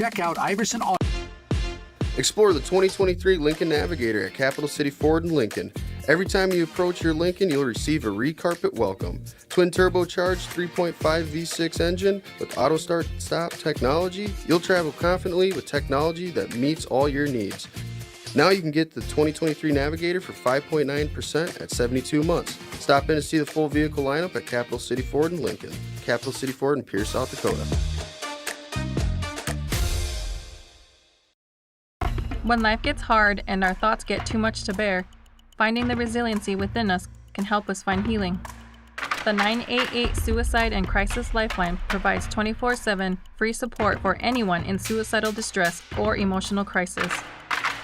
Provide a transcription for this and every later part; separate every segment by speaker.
Speaker 1: check out Iverson Auto.
Speaker 2: Explore the 2023 Lincoln Navigator at Capital City Ford in Lincoln. Every time you approach your Lincoln, you'll receive a re-carpet welcome. Twin turbocharged 3.5 V6 engine with auto start-stop technology, you'll travel confidently with technology that meets all your needs. Now you can get the 2023 Navigator for 5.9% at 72 months. Stop in to see the full vehicle lineup at Capital City Ford in Lincoln. Capital City Ford in Pierce, South Dakota.
Speaker 3: When life gets hard and our thoughts get too much to bear, finding the resiliency within us can help us find healing. The 988 Suicide and Crisis Lifeline provides 24/7 free support for anyone in suicidal distress or emotional crisis.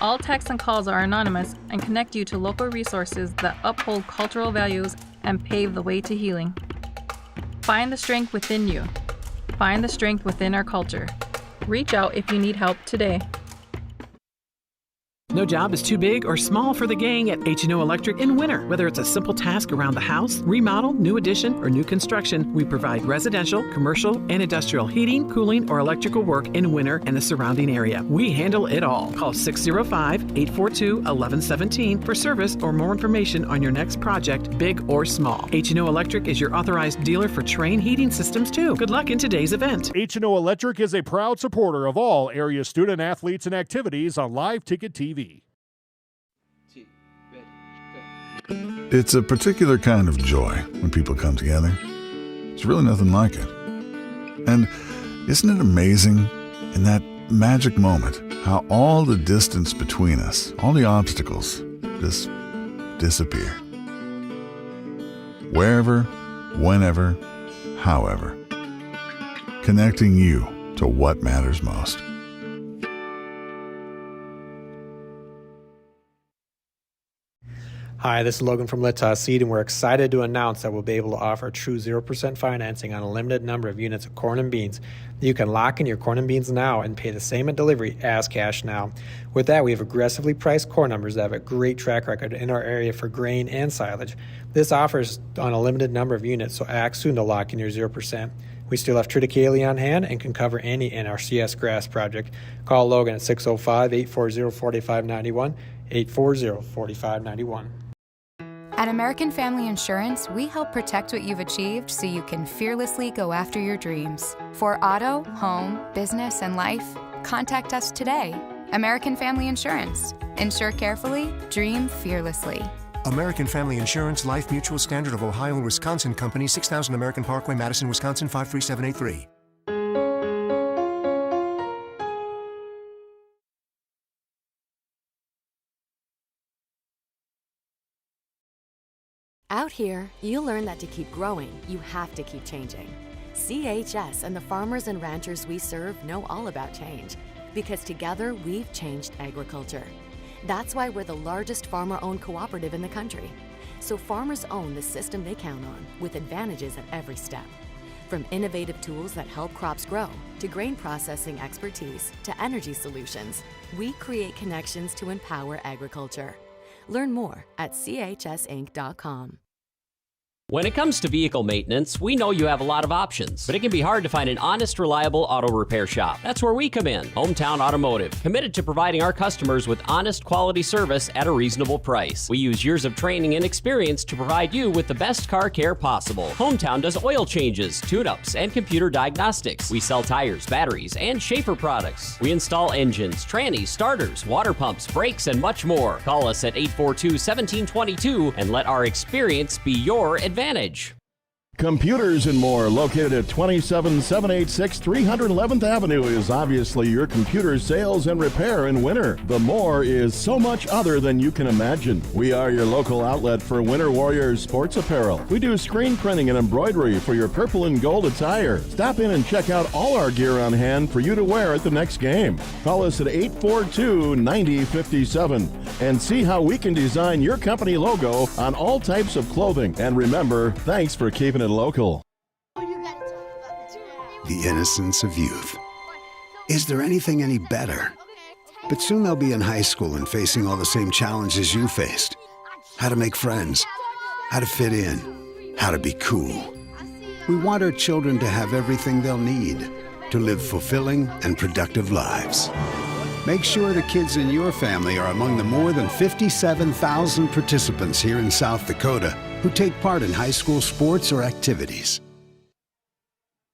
Speaker 3: All texts and calls are anonymous and connect you to local resources that uphold cultural values and pave the way to healing. Find the strength within you. Find the strength within our culture. Reach out if you need help today.
Speaker 4: No job is too big or small for the gang at H&O Electric in winter. Whether it's a simple task around the house, remodel, new addition, or new construction, we provide residential, commercial, and industrial heating, cooling, or electrical work in winter and the surrounding area. We handle it all. Call 605-842-1117 for service or more information on your next project, big or small. H&O Electric is your authorized dealer for Trane heating systems, too. Good luck in today's event.
Speaker 5: H&O Electric is a proud supporter of all area student athletes and activities on Live Ticket TV.
Speaker 6: It's a particular kind of joy when people come together. There's really nothing like it. And isn't it amazing, in that magic moment, how all the distance between us, all the obstacles, just disappear? Wherever, whenever, however. Connecting you to what matters most.
Speaker 7: Hi, this is Logan from Litas Seed, and we're excited to announce that we'll be able to offer true 0% financing on a limited number of units of corn and beans. You can lock in your corn and beans now and pay the same at delivery as cash now. With that, we have aggressively priced corn numbers that have a great track record in our area for grain and silage. This offers on a limited number of units, so act soon to lock in your 0%. We still have triticale on hand and can cover any NRCS grass project. Call Logan at 605-840-4591, 840-4591.
Speaker 8: At American Family Insurance, we help protect what you've achieved so you can fearlessly go after your dreams. For auto, home, business, and life, contact us today. American Family Insurance. Insure carefully, dream fearlessly.
Speaker 9: American Family Insurance, Life Mutual, Standard of Ohio and Wisconsin Company, 6000 American Parkway, Madison, Wisconsin, 53783.
Speaker 10: Out here, you learn that to keep growing, you have to keep changing. CHS and the farmers and ranchers we serve know all about change, because together we've changed agriculture. That's why we're the largest farmer-owned cooperative in the country. So farmers own the system they count on, with advantages at every step. From innovative tools that help crops grow, to grain processing expertise, to energy solutions, we create connections to empower agriculture. Learn more at chsinc.com.
Speaker 11: When it comes to vehicle maintenance, we know you have a lot of options, but it can be hard to find an honest, reliable auto repair shop. That's where we come in, Hometown Automotive, committed to providing our customers with honest, quality service at a reasonable price. We use years of training and experience to provide you with the best car care possible. Hometown does oil changes, tune-ups, and computer diagnostics. We sell tires, batteries, and Schaefer products. We install engines, trannies, starters, water pumps, brakes, and much more. Call us at 842-1722 and let our experience be your advantage.
Speaker 5: Computers and More, located at 27786 311th Avenue, is obviously your computer sales and repair in winter. The More is so much other than you can imagine. We are your local outlet for Winter Warriors sports apparel. We do screen printing and embroidery for your purple and gold attire. Stop in and check out all our gear on hand for you to wear at the next game. Call us at 842-9057 and see how we can design your company logo on all types of clothing. And remember, thanks for keeping it local.
Speaker 12: The innocence of youth. Is there anything any better? But soon they'll be in high school and facing all the same challenges you faced. How to make friends, how to fit in, how to be cool. We want our children to have everything they'll need. to live fulfilling and productive lives. Make sure the kids in your family are among the more than 57,000 participants here in South Dakota who take part in high school sports or activities.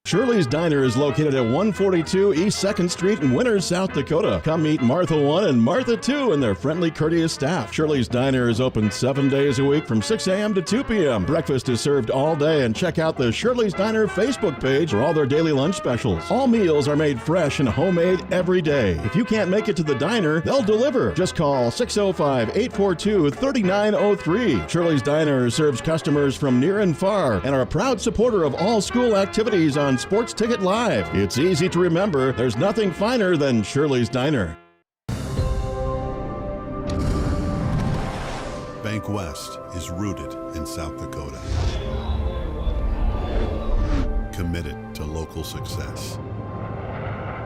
Speaker 5: Shirley's Diner is located at 142 East 2nd Street in Winters, South Dakota. Come meet Martha 1 and Martha 2 and their friendly, courteous staff. Shirley's Diner is open 7 days a week from 6 a.m. to 2 p.m. Breakfast is served all day, and check out the Shirley's Diner Facebook page for all their daily lunch specials. All meals are made fresh and homemade every day. If you can't make it to the diner, they'll deliver. Just call 605-842-3903. Shirley's Diner serves customers from near and far and are a proud supporter of all school activities on Sports Ticket Live. It's easy to remember. There's nothing finer than Shirley's Diner.
Speaker 1: Bank West is rooted in South Dakota. Committed to local success.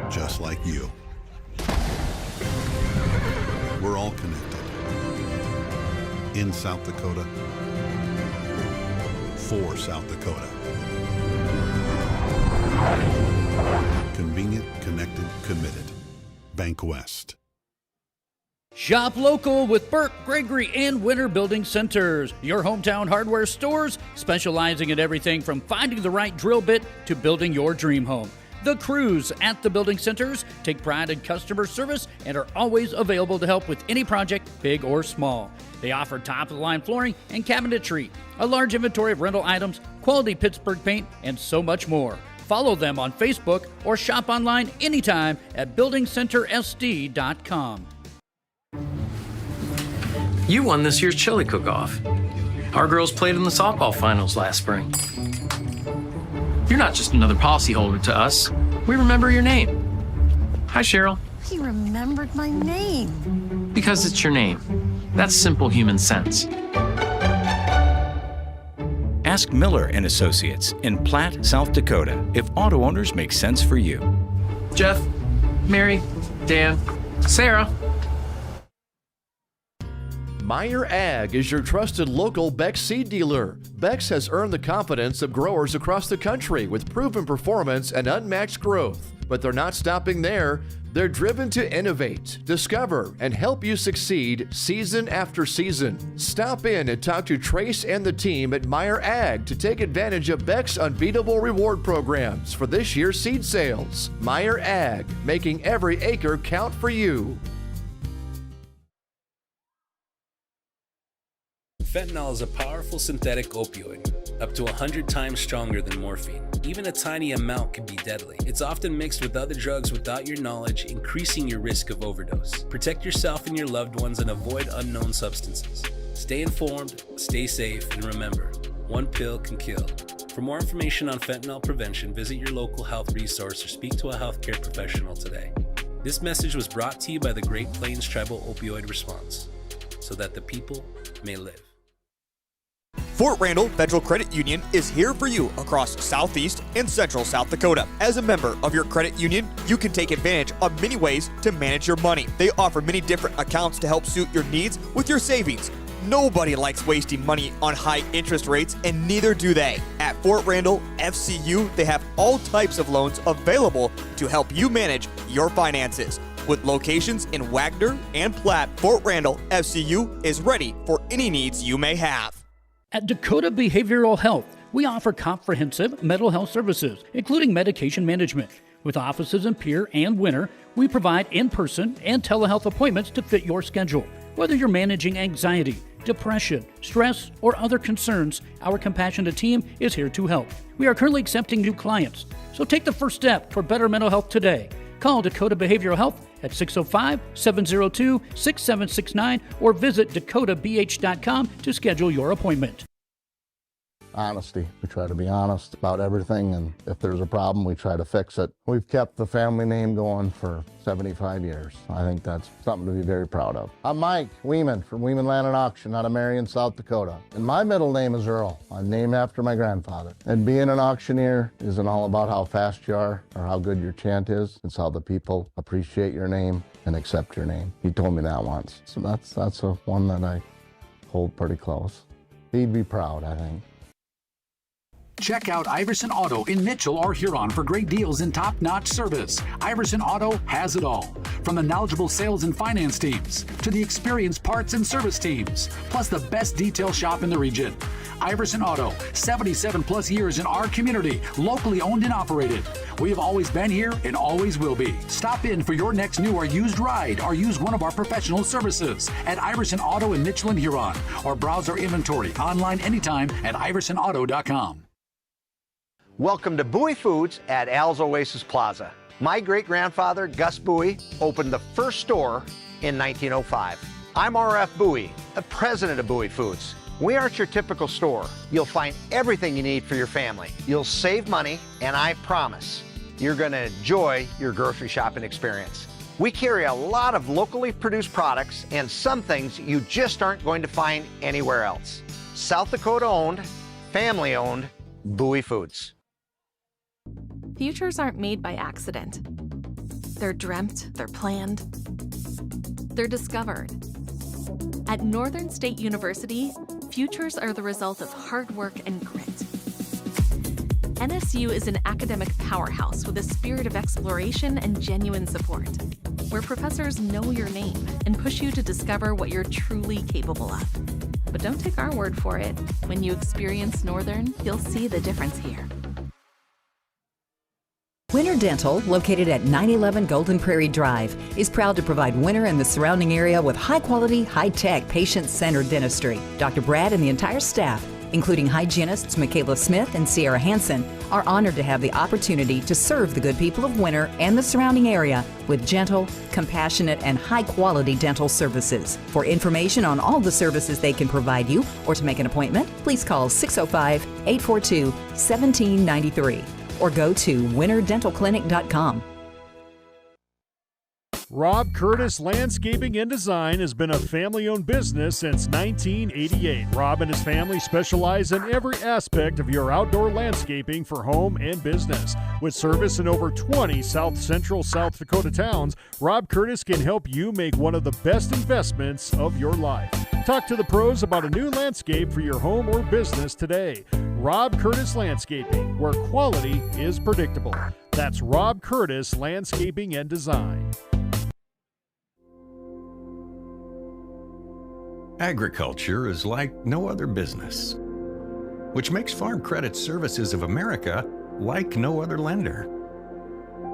Speaker 1: Just like you. We're all connected. In South Dakota. For South Dakota. Convenient, connected, committed. Bank West.
Speaker 13: Shop local with Burke, Gregory, and Winter Building Centers, your hometown hardware stores specializing in everything from finding the right drill bit to building your dream home. The crews at the building centers take pride in customer service and are always available to help with any project, big or small. They offer top-of-the-line flooring and cabinetry, a large inventory of rental items, quality Pittsburgh paint, and so much more. Follow them on Facebook or shop online anytime at buildingcentersd.com.
Speaker 14: You won this year's chili cook-off. Our girls played in the softball finals last spring. You're not just another policyholder to us. We remember your name. Hi, Cheryl.
Speaker 15: He remembered my name.
Speaker 14: Because it's your name. That's simple human sense.
Speaker 16: Ask Miller and Associates in Platte, South Dakota, if auto owners make sense for you.
Speaker 14: Jeff, Mary, Dan, Sarah.
Speaker 17: Meyer Ag is your trusted local Beck's seed dealer. Beck's has earned the confidence of growers across the country with proven performance and unmatched growth. But they're not stopping there. They're driven to innovate, discover, and help you succeed season after season. Stop in and talk to Trace and the team at Meyer Ag to take advantage of Beck's unbeatable reward programs for this year's seed sales. Meyer Ag, making every acre count for you.
Speaker 18: Fentanyl is a powerful synthetic opioid, up to 100 times stronger than morphine. Even a tiny amount can be deadly. It's often mixed with other drugs without your knowledge, increasing your risk of overdose. Protect yourself and your loved ones and avoid unknown substances. Stay informed, stay safe, and remember, one pill can kill. For more information on fentanyl prevention, visit your local health resource or speak to a healthcare professional today. This message was brought to you by the Great Plains Tribal Opioid Response, so that the people may live.
Speaker 19: Fort Randall Federal Credit Union is here for you across Southeast and Central South Dakota. As a member of your credit union, you can take advantage of many ways to manage your money. They offer many different accounts to help suit your needs with your savings. Nobody likes wasting money on high interest rates, and neither do they. At Fort Randall FCU, they have all types of loans available to help you manage your finances. With locations in Wagner and Platte, Fort Randall FCU is ready for any needs you may have.
Speaker 13: At Dakota Behavioral Health, we offer comprehensive mental health services, including medication management. With offices in Pierre and Winter, we provide in-person and telehealth appointments to fit your schedule. Whether you're managing anxiety, depression, stress, or other concerns, our compassionate team is here to help. We are currently accepting new clients, so take the first step for better mental health today. Call Dakota Behavioral Health at 605-702-6769 or visit dakotabh.com to schedule your appointment.
Speaker 20: Honesty. We try to be honest about everything, and if there's a problem, we try to fix it. We've kept the family name going for 75 years. I think that's something to be very proud of. I'm Mike Weeman from Weeman Land and Auction out of Marion, South Dakota. And my middle name is Earl. I'm named after my grandfather. And being an auctioneer isn't all about how fast you are or how good your chant is. It's how the people appreciate your name and accept your name. He told me that once. So that's a one that I hold pretty close. He'd be proud, I think.
Speaker 21: Check out Iverson Auto in Mitchell or Huron for great deals and top-notch service. Iverson Auto has it all. From the knowledgeable sales and finance teams to the experienced parts and service teams, plus the best detail shop in the region. Iverson Auto, 77 plus years in our community, locally owned and operated. We have always been here and always will be. Stop in for your next new or used ride or use one of our professional services at Iverson Auto in Mitchell and Huron, or browse our inventory online anytime at iversonauto.com.
Speaker 22: Welcome to Bowie Foods at Al's Oasis Plaza. My great-grandfather, Gus Bowie, opened the first store in 1905. I'm R.F. Bowie, the president of Bowie Foods. We aren't your typical store. You'll find everything you need for your family. You'll save money, and I promise you're going to enjoy your grocery shopping experience. We carry a lot of locally produced products and some things you just aren't going to find anywhere else. South Dakota-owned, family-owned, Bowie Foods.
Speaker 23: Futures aren't made by accident. They're dreamt, they're planned, they're discovered. At Northern State University, futures are the result of hard work and grit. NSU is an academic powerhouse with a spirit of exploration and genuine support, where professors know your name and push you to discover what you're truly capable of. But don't take our word for it. When you experience Northern, you'll see the difference here.
Speaker 24: Winter Dental, located at 911 Golden Prairie Drive, is proud to provide Winter and the surrounding area with high-quality, high-tech, patient-centered dentistry. Dr. Brad and the entire staff, including hygienists Michaela Smith and Sierra Hansen, are honored to have the opportunity to serve the good people of Winter and the surrounding area with gentle, compassionate, and high-quality dental services. For information on all the services they can provide you or to make an appointment, please call 605-842-1793. or go to winterdentalclinic.com.
Speaker 25: Rob Curtis Landscaping and Design has been a family-owned business since 1988. Rob and his family specialize in every aspect of your outdoor landscaping for home and business. With service in over 20 South Central South Dakota towns, Rob Curtis can help you make one of the best investments of your life. Talk to the pros about a new landscape for your home or business today. Rob Curtis Landscaping, where quality is predictable. That's Rob Curtis Landscaping and Design.
Speaker 16: Agriculture is like no other business, which makes Farm Credit Services of America like no other lender.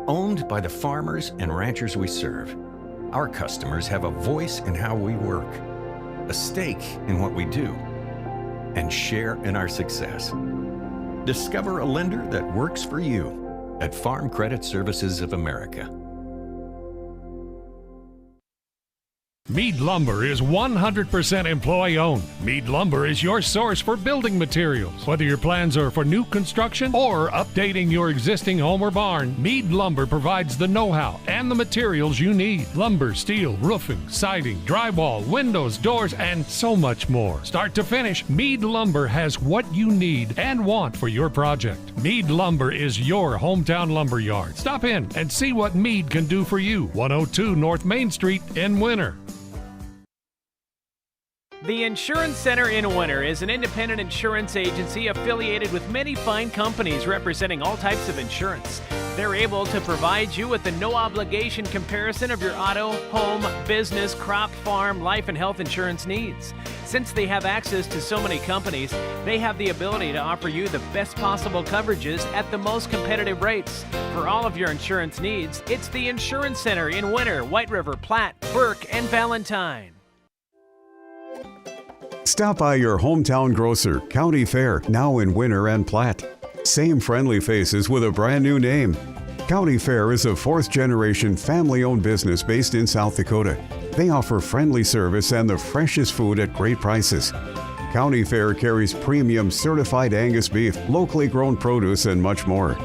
Speaker 16: Owned by the farmers and ranchers we serve, our customers have a voice in how we work, a stake in what we do, and share in our success. Discover a lender that works for you at Farm Credit Services of America.
Speaker 26: Mead Lumber is 100% employee-owned. Mead Lumber is your source for building materials. Whether your plans are for new construction or updating your existing home or barn, Mead Lumber provides the know-how and the materials you need. Lumber, steel, roofing, siding, drywall, windows, doors, and so much more. Start to finish, Mead Lumber has what you need and want for your project. Mead Lumber is your hometown lumber yard. Stop in and see what Mead can do for you. 102 North Main Street in Winter.
Speaker 27: The Insurance Center in Winter is an independent insurance agency affiliated with many fine companies representing all types of insurance. They're able to provide you with a no-obligation comparison of your auto, home, business, crop, farm, life, and health insurance needs. Since they have access to so many companies, they have the ability to offer you the best possible coverages at the most competitive rates. For all of your insurance needs, it's the Insurance Center in Winter, White River, Platte, Burke, and Valentine.
Speaker 28: Stop by your hometown grocer, County Fair, now in Winter and Platte. Same friendly faces with a brand new name. County Fair is a fourth-generation family-owned business based in South Dakota. They offer friendly service and the freshest food at great prices. County Fair carries premium certified Angus beef, locally grown produce, and much more.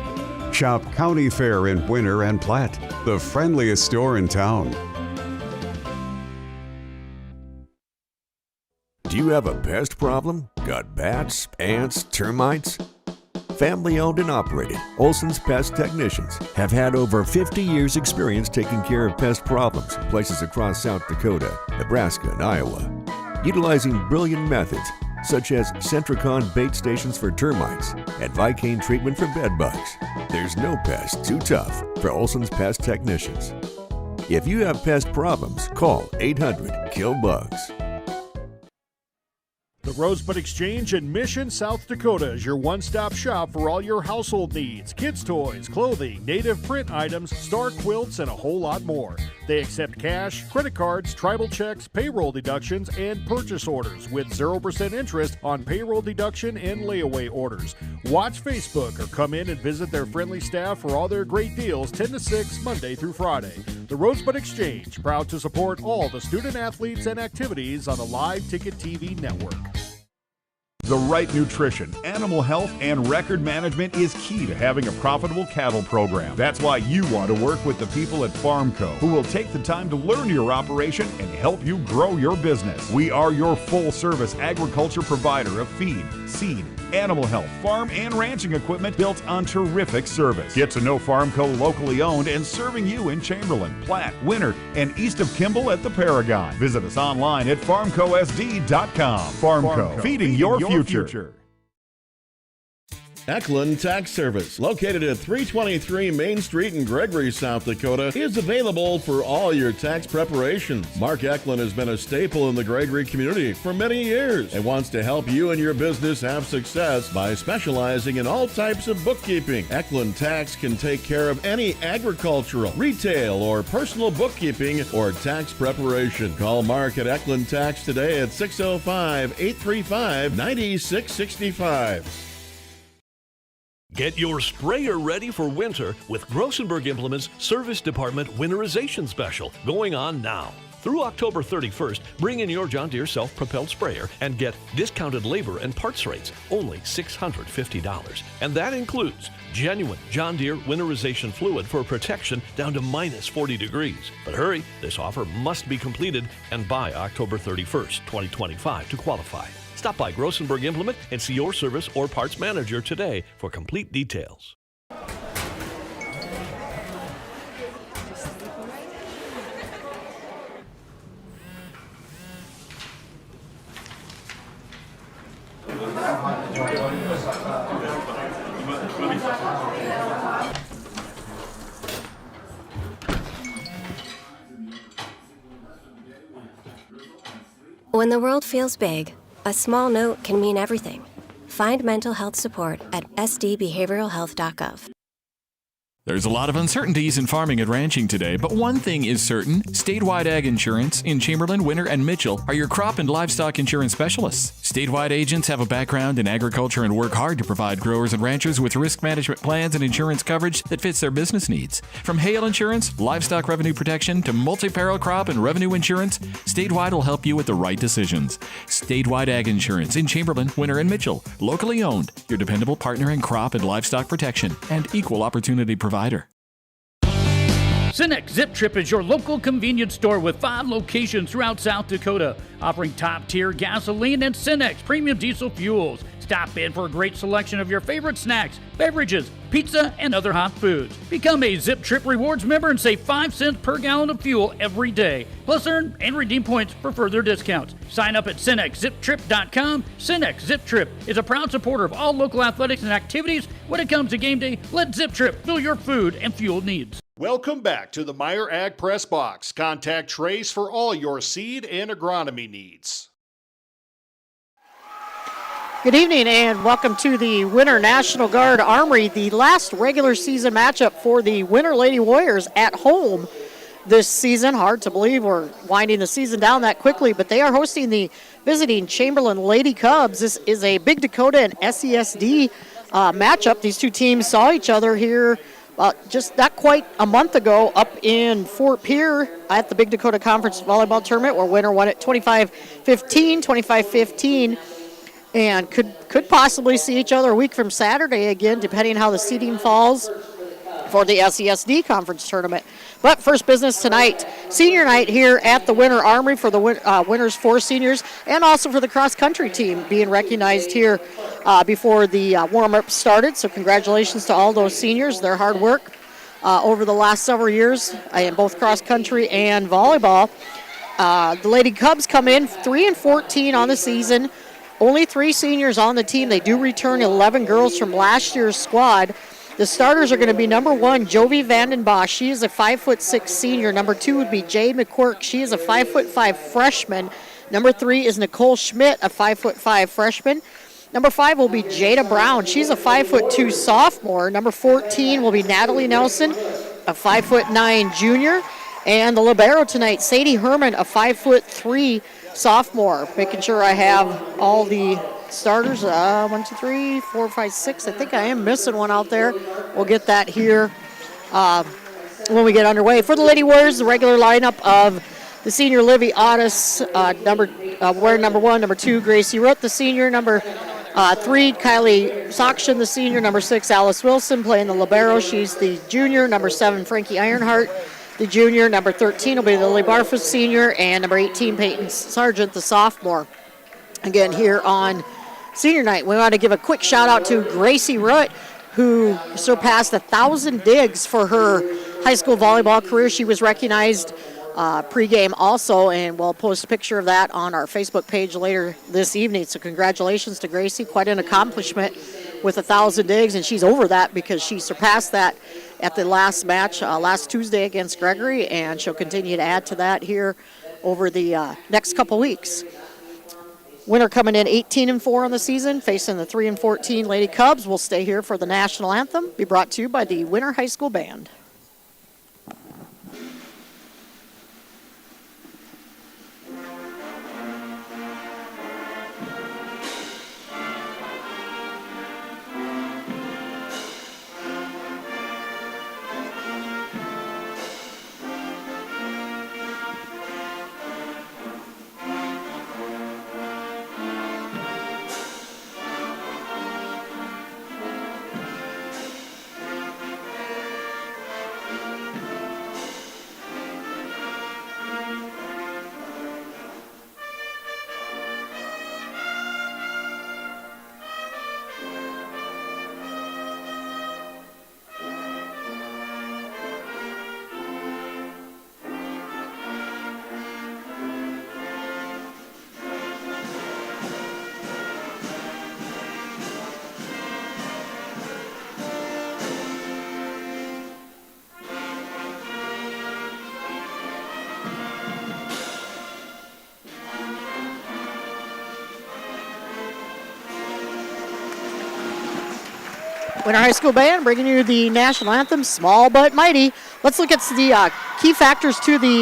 Speaker 28: Shop County Fair in Winter and Platte, the friendliest store in town.
Speaker 29: Do you have a pest problem? Got bats, ants, termites? Family owned and operated, Olson's Pest Technicians have had over 50 years experience taking care of pest problems in places across South Dakota, Nebraska, and Iowa. Utilizing brilliant methods, such as Centricon bait stations for termites and Vicane treatment for bed bugs. There's no pest too tough for Olson's Pest Technicians. If you have pest problems, call 800-KILL-BUGS.
Speaker 25: The Rosebud Exchange in Mission, South Dakota is your one-stop shop for all your household needs, kids' toys, clothing, native print items, star quilts, and a whole lot more. They accept cash, credit cards, tribal checks, payroll deductions, and purchase orders with 0% interest on payroll deduction and layaway orders. Watch Facebook or come in and visit their friendly staff for all their great deals 10 to 6 Monday through Friday. The Rosebud Exchange, proud to support all the student athletes and activities on the Live Ticket TV network.
Speaker 2: The right nutrition, animal health, and record management is key to having a profitable cattle program. That's why you want to work with the people at Farmco, who will take the time to learn your operation and help you grow your business. We are your full-service agriculture provider of feed, seed, animal health, farm, and ranching equipment built on terrific service. Get to know Farmco locally owned and serving you in Chamberlain, Platte, Winter, and east of Kimball at the Paragon. Visit us online at farmcosd.com. Farmco, feeding your future.
Speaker 5: Eklund Tax Service, located at 323 Main Street in Gregory, South Dakota, is available for all your tax preparations. Mark Eklund has been a staple in the Gregory community for many years and wants to help you and your business have success by specializing in all types of bookkeeping. Eklund Tax can take care of any agricultural, retail, or personal bookkeeping or tax preparation. Call Mark at Eklund Tax today at 605-835-9665.
Speaker 3: Get your sprayer ready for winter with Grossenberg Implement's Service Department Winterization Special going on now. Through October 31st, bring in your John Deere self-propelled sprayer and get discounted labor and parts rates, only $650. And that includes genuine John Deere winterization fluid for protection down to minus 40 degrees. But hurry, this offer must be completed and by October 31st, 2025 to qualify. Stop by Grossenberg Implement and see your service or parts manager today for complete details.
Speaker 4: When the world feels big, a small note can mean everything. Find mental health support at sdbehavioralhealth.gov.
Speaker 6: There's a lot of uncertainties in farming and ranching today, but one thing is certain. Statewide Ag Insurance in Chamberlain, Winter, and Mitchell are your crop and livestock insurance specialists. Statewide agents have a background in agriculture and work hard to provide growers and ranchers with risk management plans and insurance coverage that fits their business needs. From hail insurance, livestock revenue protection, to multi-peril crop and revenue insurance, Statewide will help you with the right decisions. Statewide Ag Insurance in Chamberlain, Winter, and Mitchell. Locally owned, your dependable partner in crop and livestock protection and equal opportunity provider.
Speaker 13: Cenex Zip Trip is your local convenience store with 5 locations throughout South Dakota, offering top-tier gasoline and Cenex premium diesel fuels. Stop in for a great selection of your favorite snacks, beverages, pizza, and other hot foods. Become a Zip Trip Rewards member and save 5 cents per gallon of fuel every day. Plus, earn and redeem points for further discounts. Sign up at CenexZipTrip.com. Cenex Zip Trip is a proud supporter of all local athletics and activities. When it comes to game day, let Zip Trip fill your food and fuel needs.
Speaker 25: Welcome back to the Meyer Ag Press Box. Contact Trace for all your seed and agronomy needs.
Speaker 7: Good evening and welcome to the Winter National Guard Armory, the last regular season matchup for the Winter Lady Warriors at home this season. Hard to believe we're winding the season down that quickly, but they are hosting the visiting Chamberlain Lady Cubs. This is a Big Dakota and SESD matchup. These two teams saw each other here just not quite a month ago up in Fort Pierre at the Big Dakota Conference Volleyball Tournament, where winner won it 25-15, and could possibly see each other a week from Saturday again, depending how the seeding falls for the SESD Conference Tournament. But first business tonight, senior night here at the Winter Armory for the winners 4 seniors, and also for the cross-country team being recognized here before the warm-up started. So congratulations to all those seniors, their hard work over the last several years in both cross-country and volleyball. The Lady Cubs come in 3-14 on the season. Only 3 seniors on the team. They do return 11 girls from last year's squad. The starters are going to be number 1, Jovi Vandenbosch. She is a 5'6" senior. Number 2 would be Jade McQuirk. She is a 5'5" freshman. Number 3 is Nicole Schmidt, a 5'5" freshman. Number 5 will be Jada Brown. She's a 5'2" sophomore. Number 14 will be Natalie Nelson, a 5'9" junior. And the libero tonight, Sadie Herman, a 5'3" sophomore. Making sure I have all the starters. 1, 2, 3, 4, 5, 6. I think I am missing one out there. We'll get that here when we get underway. For the Lady Warriors, the regular lineup of the senior Livy Otis, wearing number 1, number 2, Gracie Root, the senior, number 3, Kylie Sokshin, the senior, number 6, Alice Wilson playing the libero. She's the junior. Number 7, Frankie Ironheart, the junior. Number 13 will be Lily Barfus, senior, and number 18, Peyton Sargent, the sophomore. Again, here on senior night, we want to give a quick shout out to Gracie Root, who surpassed 1,000 digs for her high school volleyball career. She was recognized pregame also, and we'll post a picture of that on our Facebook page later this evening. So congratulations to Gracie. Quite an accomplishment with 1,000 digs, and she's over that because she surpassed that at the last match last Tuesday against Gregory, and she'll continue to add to that here over the next couple weeks. Winner coming in 18-4 on the season, facing the 3-14 Lady Cubs. We'll stay here for the national anthem, be brought to you by the Winter High School Band. Winter High School Band bringing you the national anthem, Small But Mighty. Let's look at the key factors to the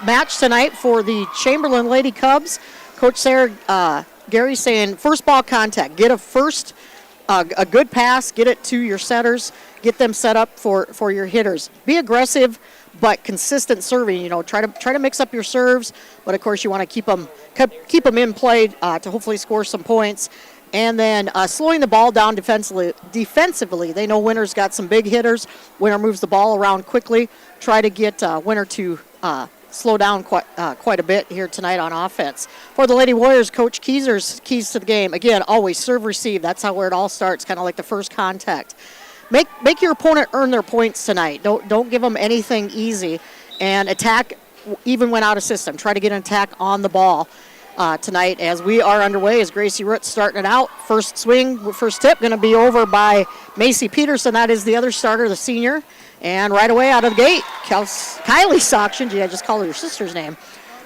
Speaker 7: match tonight for the Chamberlain Lady Cubs. Coach Sarah Gary saying first ball contact. Get a good pass, get it to your setters, get them set up for your hitters. Be aggressive but consistent serving. Try to mix up your serves, but of course you want to keep them in play to hopefully score some points. And then slowing the ball down defensively. They know Winter's got some big hitters. Winter moves the ball around quickly. Try to get Winter to slow down quite a bit here tonight on offense. For the Lady Warriors, Coach Keyser's keys to the game. Again, always serve, receive. That's where it all starts, kind of like the first contact. Make your opponent earn their points tonight. Don't give them anything easy. And attack even when out of system. Try to get an attack on the ball. Tonight as we are underway as Gracie Root starting it out. First swing, first tip going to be over by Macy Peterson. That is the other starter, the senior. And right away out of the gate, Kylie Sokshin. Gee, I just called her your sister's name.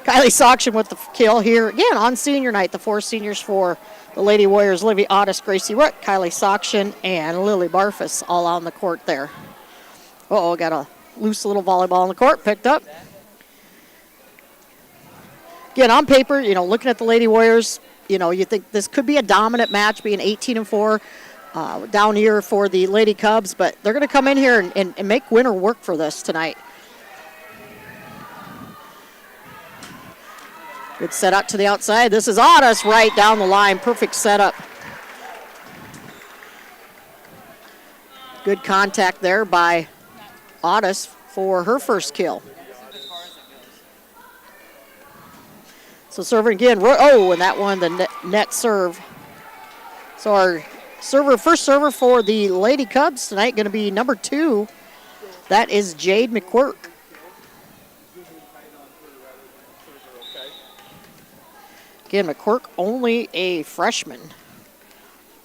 Speaker 7: Kylie Sokshin with the kill here. Again, on senior night, the 4 seniors for the Lady Warriors, Livy Otis, Gracie Root, Kylie Sokshin, and Lily Barfus all on the court there. Got a loose little volleyball on the court, picked up. Again, on paper, looking at the Lady Warriors, you think this could be a dominant match, being 18-4 down here for the Lady Cubs, but they're going to come in here and make Winter work for this tonight. Good set up to the outside. This is Otis right down the line. Perfect setup. Good contact there by Otis for her first kill. So serving again, and that one, the net serve. So our first server for the Lady Cubs tonight going to be number 2. That is Jade Again, McQuirk only a freshman.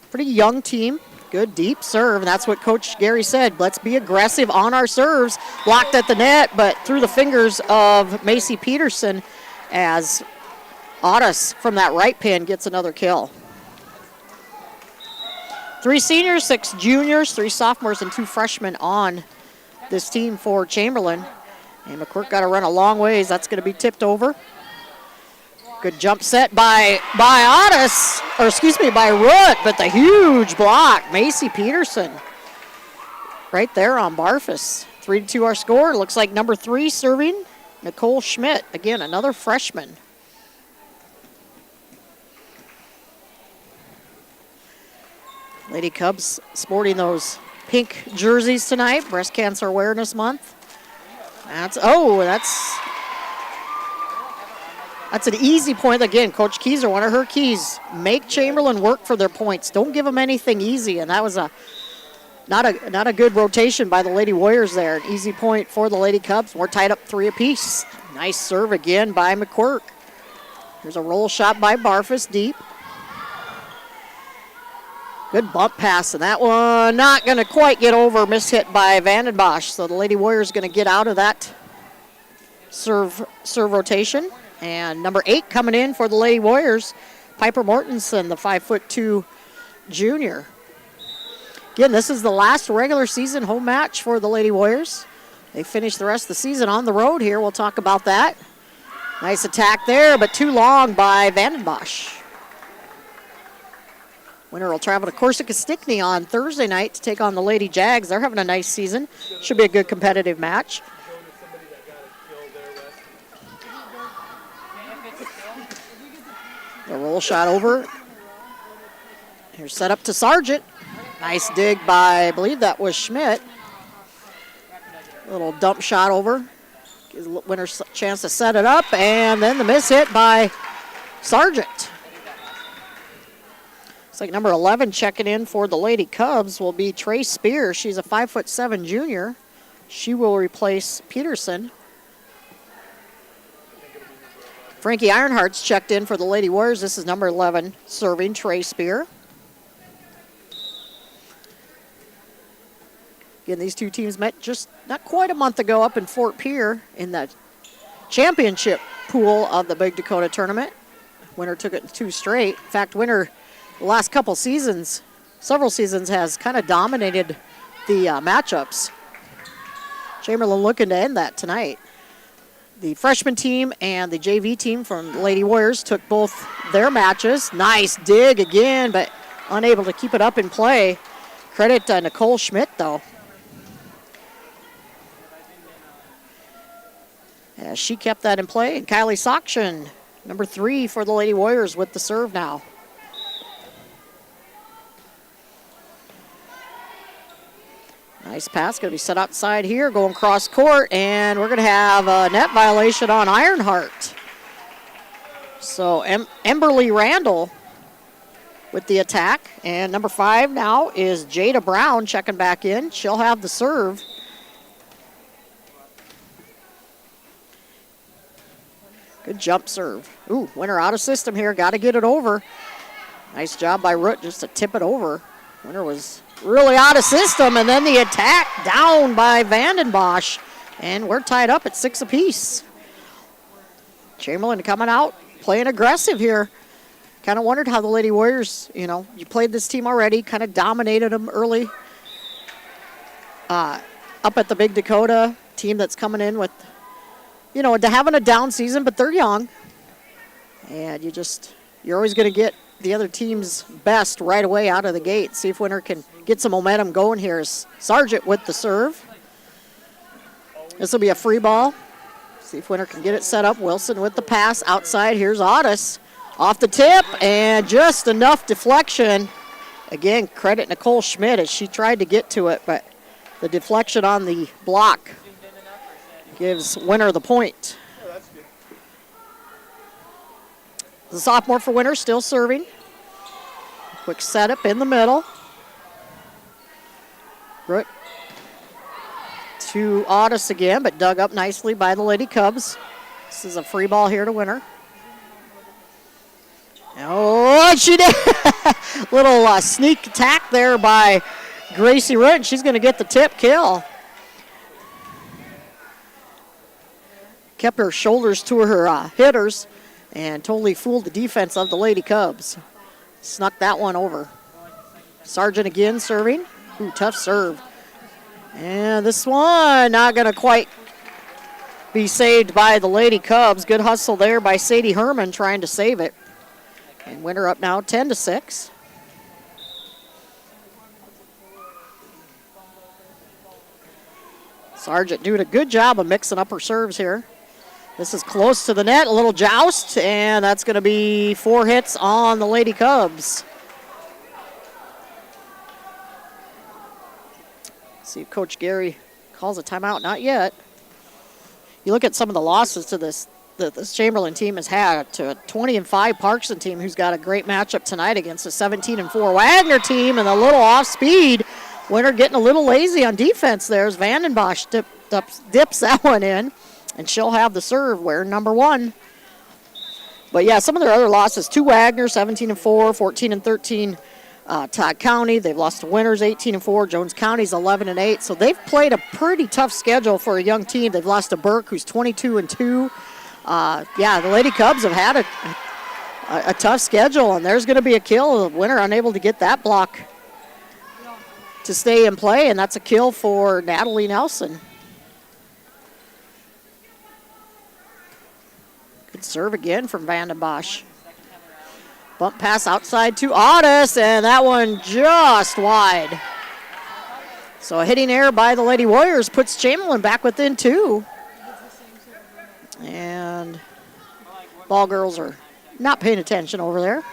Speaker 7: Pretty young team. Good deep serve, and that's what Coach Gary said. Let's be aggressive on our serves. Blocked at the net, but through the fingers of Macy Peterson as Otis from that right pin gets another kill. 3 seniors, 6 juniors, 3 sophomores, and 2 freshmen on this team for Chamberlain. And McQuirk got to run a long ways. That's going to be tipped over. Good jump set by Otis, or excuse me, by Root, but the huge block, Macy Peterson. Right there on Barfus. 3-2 our score. Looks like number 3 serving, Nicole Schmidt. Again, another freshman. Lady Cubs sporting those pink jerseys tonight, Breast Cancer Awareness Month. That's an easy point. Again, Coach Keyser, one of her keys, make Chamberlain work for their points. Don't give them anything easy, and that was not a good rotation by the Lady Warriors there. An easy point for the Lady Cubs. We're tied up 3 apiece. Nice serve again by McQuirk. There's a roll shot by Barfus deep. Good bump pass, and that one not going to quite get over. Mishit by Vandenbosch. So the Lady Warriors going to get out of that serve rotation. And number 8 coming in for the Lady Warriors, Piper Mortensen, the 5'2" junior. Again, this is the last regular season home match for the Lady Warriors. They finish the rest of the season on the road here. We'll talk about that. Nice attack there, but too long by Vandenbosch. Winner will travel to Corsica Stickney on Thursday night to take on the Lady Jags. They're having a nice season. Should be a good competitive match. The roll shot over. Here's set up to Sargent. Nice dig by, I believe that was Schmidt. Little dump shot over. Gives Winner a chance to set it up, and then the miss hit by Sargent. Looks like number 11 checking in for the Lady Cubs will be Trey Spear. She's a 5'7" junior. She will replace Peterson. Frankie Ironheart's checked in for the Lady Warriors. This is number 11 serving Trey Spear. Again, these two teams met just not quite a month ago up in Fort Pierre in the championship pool of the Big Dakota tournament. Winner took it in 2 straight. In fact, Winner the last couple seasons, several seasons, has kind of dominated the matchups. Chamberlain looking to end that tonight. The freshman team and the JV team from the Lady Warriors took both their matches. Nice dig again, but unable to keep it up in play. Credit to Nicole Schmidt, though. As she kept that in play. And Kylie Sokshin, number 3 for the Lady Warriors with the serve now. Nice pass, going to be set outside here, going cross court, and we're going to have a net violation on Ironheart. So Emberly Randall with the attack, and number 5 now is Jada Brown checking back in. She'll have the serve. Good jump serve. Ooh, Winner out of system here, got to get it over. Nice job by Root just to tip it over. Winner was really out of system, and then the attack down by Vandenbosch, and we're tied up at 6 apiece. Chamberlain coming out, playing aggressive here. Kind of wondered how the Lady Warriors, you played this team already, kind of dominated them early. Up at the Big Dakota, team that's coming in with, having a down season, but they're young. And you're always going to get the other team's best right away out of the gate. See if Winner can get some momentum going here. Is Sargent with the serve. This will be a free ball. See if Winner can get it set up. Wilson with the pass outside. Here's Otis off the tip, and just enough deflection. Again, credit Nicole Schmidt as she tried to get to it, but the deflection on the block gives Winner the point. The sophomore for Winner still serving. Quick setup in the middle. Root to Otis again, but dug up nicely by the Lady Cubs. This is a free ball here to Winner. Oh, she did. Little sneak attack there by Gracie Root. She's going to get the tip kill. Kept her shoulders to her hitters and totally fooled the defense of the Lady Cubs. Snuck that one over. Sargent again serving. Ooh, tough serve. And this one not going to quite be saved by the Lady Cubs. Good hustle there by Sadie Herman trying to save it. And Winter up now 10-6. Sargent doing a good job of mixing up her serves here. This is close to the net, a little joust, and that's going to be 4 hits on the Lady Cubs. See if Coach Gary calls a timeout. Not yet. You look at some of the losses to this that this Chamberlain team has had, to a 20-5 Parkson team who's got a great matchup tonight against a 17-4 Wagner team, and a little off speed. Winter getting a little lazy on defense there as Vandenbosch dips that one in, and she'll have the serve, where number 1. But yeah, some of their other losses to Wagner, 17-4, 14-13. Todd County, they've lost to Winters 18-4. Jones County's 11-8. So they've played a pretty tough schedule for a young team. They've lost to Burke, who's 22-2. Yeah, the Lady Cubs have had a tough schedule, and there's going to be a kill. Winter unable to get that block to stay in play, and that's a kill for Natalie Nelson. Good serve again from Vandenbosch. Bump pass outside to Otis, and that one just wide. So a hitting error by the Lady Warriors puts Chamberlain back within 2. And ball girls are not paying attention over there.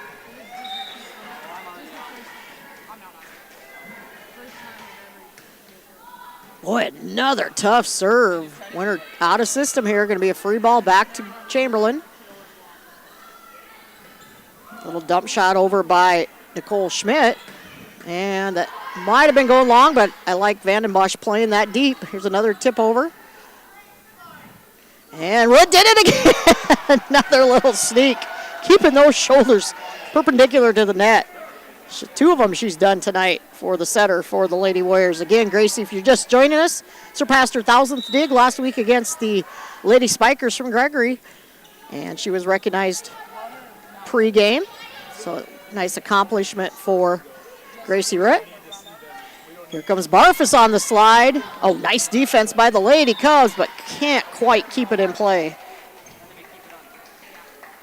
Speaker 7: Boy, another tough serve. Winter out of system here. Going to be a free ball back to Chamberlain. Little dump shot over by Nicole Schmidt. And that might have been going long, but I like Vandenbosch playing that deep. Here's another tip over. And Wood did it again. Another little sneak. Keeping those shoulders perpendicular to the net. 2 of them she's done tonight for the setter for the Lady Warriors. Again, Gracie, if you're just joining us, surpassed her 1,000th dig last week against the Lady Spikers from Gregory. And she was recognized pre-game. So nice accomplishment for Gracie Ritt. Here comes Barfus on the slide. Oh, nice defense by the Lady Cubs, but can't quite keep it in play.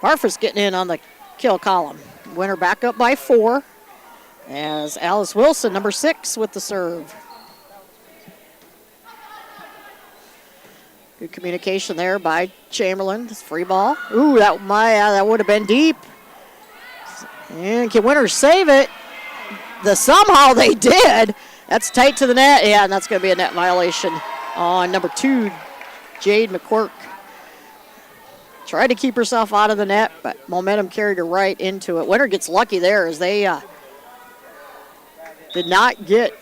Speaker 7: Barfus getting in on the kill column. Winter back up by 4 as Alice Wilson, number 6, with the serve. Good communication there by Chamberlain. This free ball. Ooh, that would have been deep. And can Winter save it? Somehow they did. That's tight to the net. Yeah, and that's going to be a net violation on number 2, Jade McQuirk. Tried to keep herself out of the net, but momentum carried her right into it. Winter gets lucky there as they did not get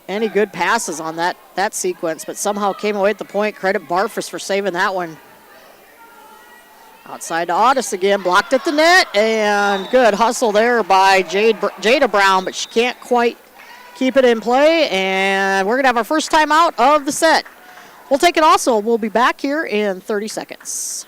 Speaker 7: any good passes on that sequence, but somehow came away at the point. Credit Barfus for saving that one. Outside to Otis again, blocked at the net, and good hustle there by Jada Brown, but she can't quite keep it in play, and we're going to have our first time out of the set. We'll take it also. We'll be back here in 30 seconds.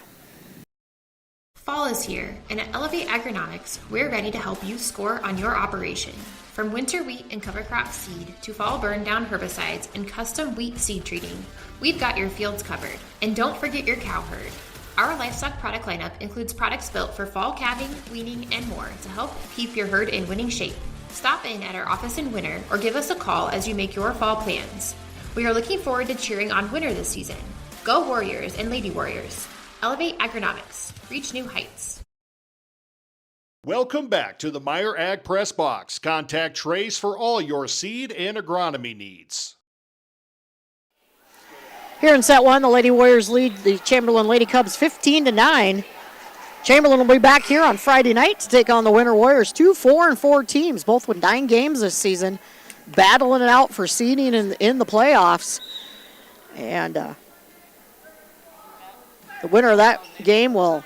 Speaker 1: Fall is here, and at Elevate Agronomics, we're ready to help you score on your operation. From winter wheat and cover crop seed to fall burn down herbicides and custom wheat seed treating, we've got your fields covered. And don't forget your cow herd. Our livestock product lineup includes products built for fall calving, weaning, and more to help keep your herd in winning shape. Stop in at our office in Winter or give us a call as you make your fall plans. We are looking forward to cheering on Winter this season. Go Warriors and Lady Warriors. Elevate Agronomics. Reach new heights.
Speaker 25: Welcome back to the Meyer Ag Press Box. Contact Trace for all your seed and agronomy needs.
Speaker 7: Here in set 1, the Lady Warriors lead the Chamberlain Lady Cubs 15-9. Chamberlain will be back here on Friday night to take on the Winter Warriors. 2 4-4 teams, both with 9 games this season, battling it out for seeding in the playoffs. And the winner of that game will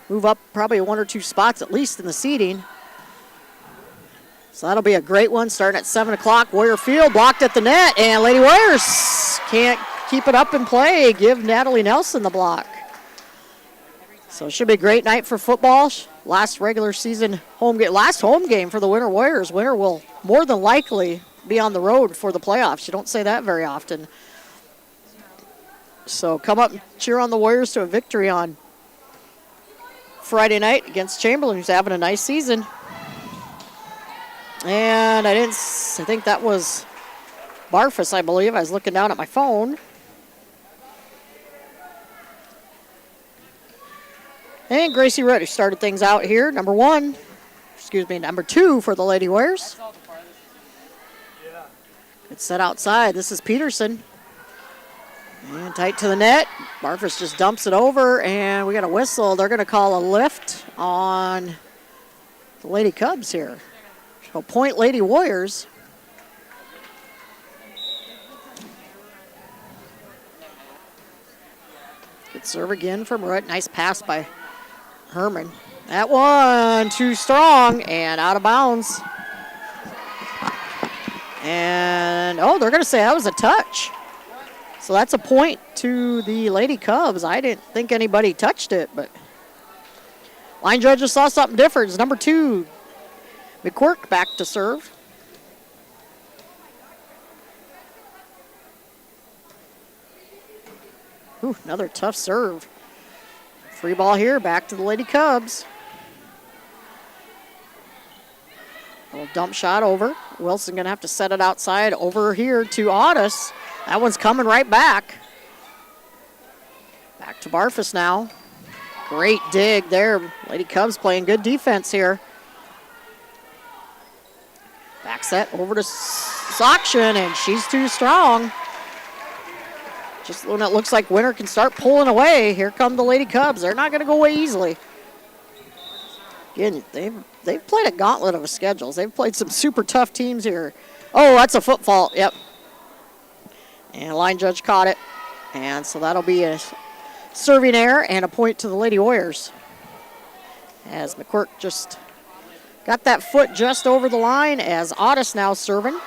Speaker 7: move up probably 1 or 2 spots at least in the seeding. So that'll be a great one starting at 7 o'clock. Warrior Field blocked at the net, and Lady Warriors can't keep it up and play. Give Natalie Nelson the block. So it should be a great night for football. Last regular season last home game for the Winter Warriors. Winter will more than likely be on the road for the playoffs. You don't say that very often. So come up and cheer on the Warriors to a victory on Friday night against Chamberlain, who's having a nice season. And I think that was Barfus, I believe. I was looking down at my phone. And Gracie Red, who started things out here. Number 2 for the Lady Warriors. It's set outside. This is Peterson. And tight to the net. Barfus just dumps it over, and we got a whistle. They're going to call a lift on the Lady Cubs here. So point Lady Warriors. Good serve again from Rutt. Nice pass by Herman. That one too strong and out of bounds. And, they're going to say that was a touch. So that's a point to the Lady Cubs. I didn't think anybody touched it, but line judges saw something different. It's number 2, McQuirk back to serve. Ooh, another tough serve. Free ball here, back to the Lady Cubs. A little dump shot over. Wilson gonna have to set it outside over here to Audis. That one's coming right back. Back to Barfus now. Great dig there. Lady Cubs playing good defense here. Back set over to Sokshin, and she's too strong. Just when it looks like Winter can start pulling away, here come the Lady Cubs. They're not going to go away easily. Again, they've played a gauntlet of schedules. They've played some super tough teams here. Oh, that's a foot fault. Yep. And line judge caught it. And so that'll be a serving error and a point to the Lady Warriors. As McQuirk just got that foot just over the line as Audis now serving.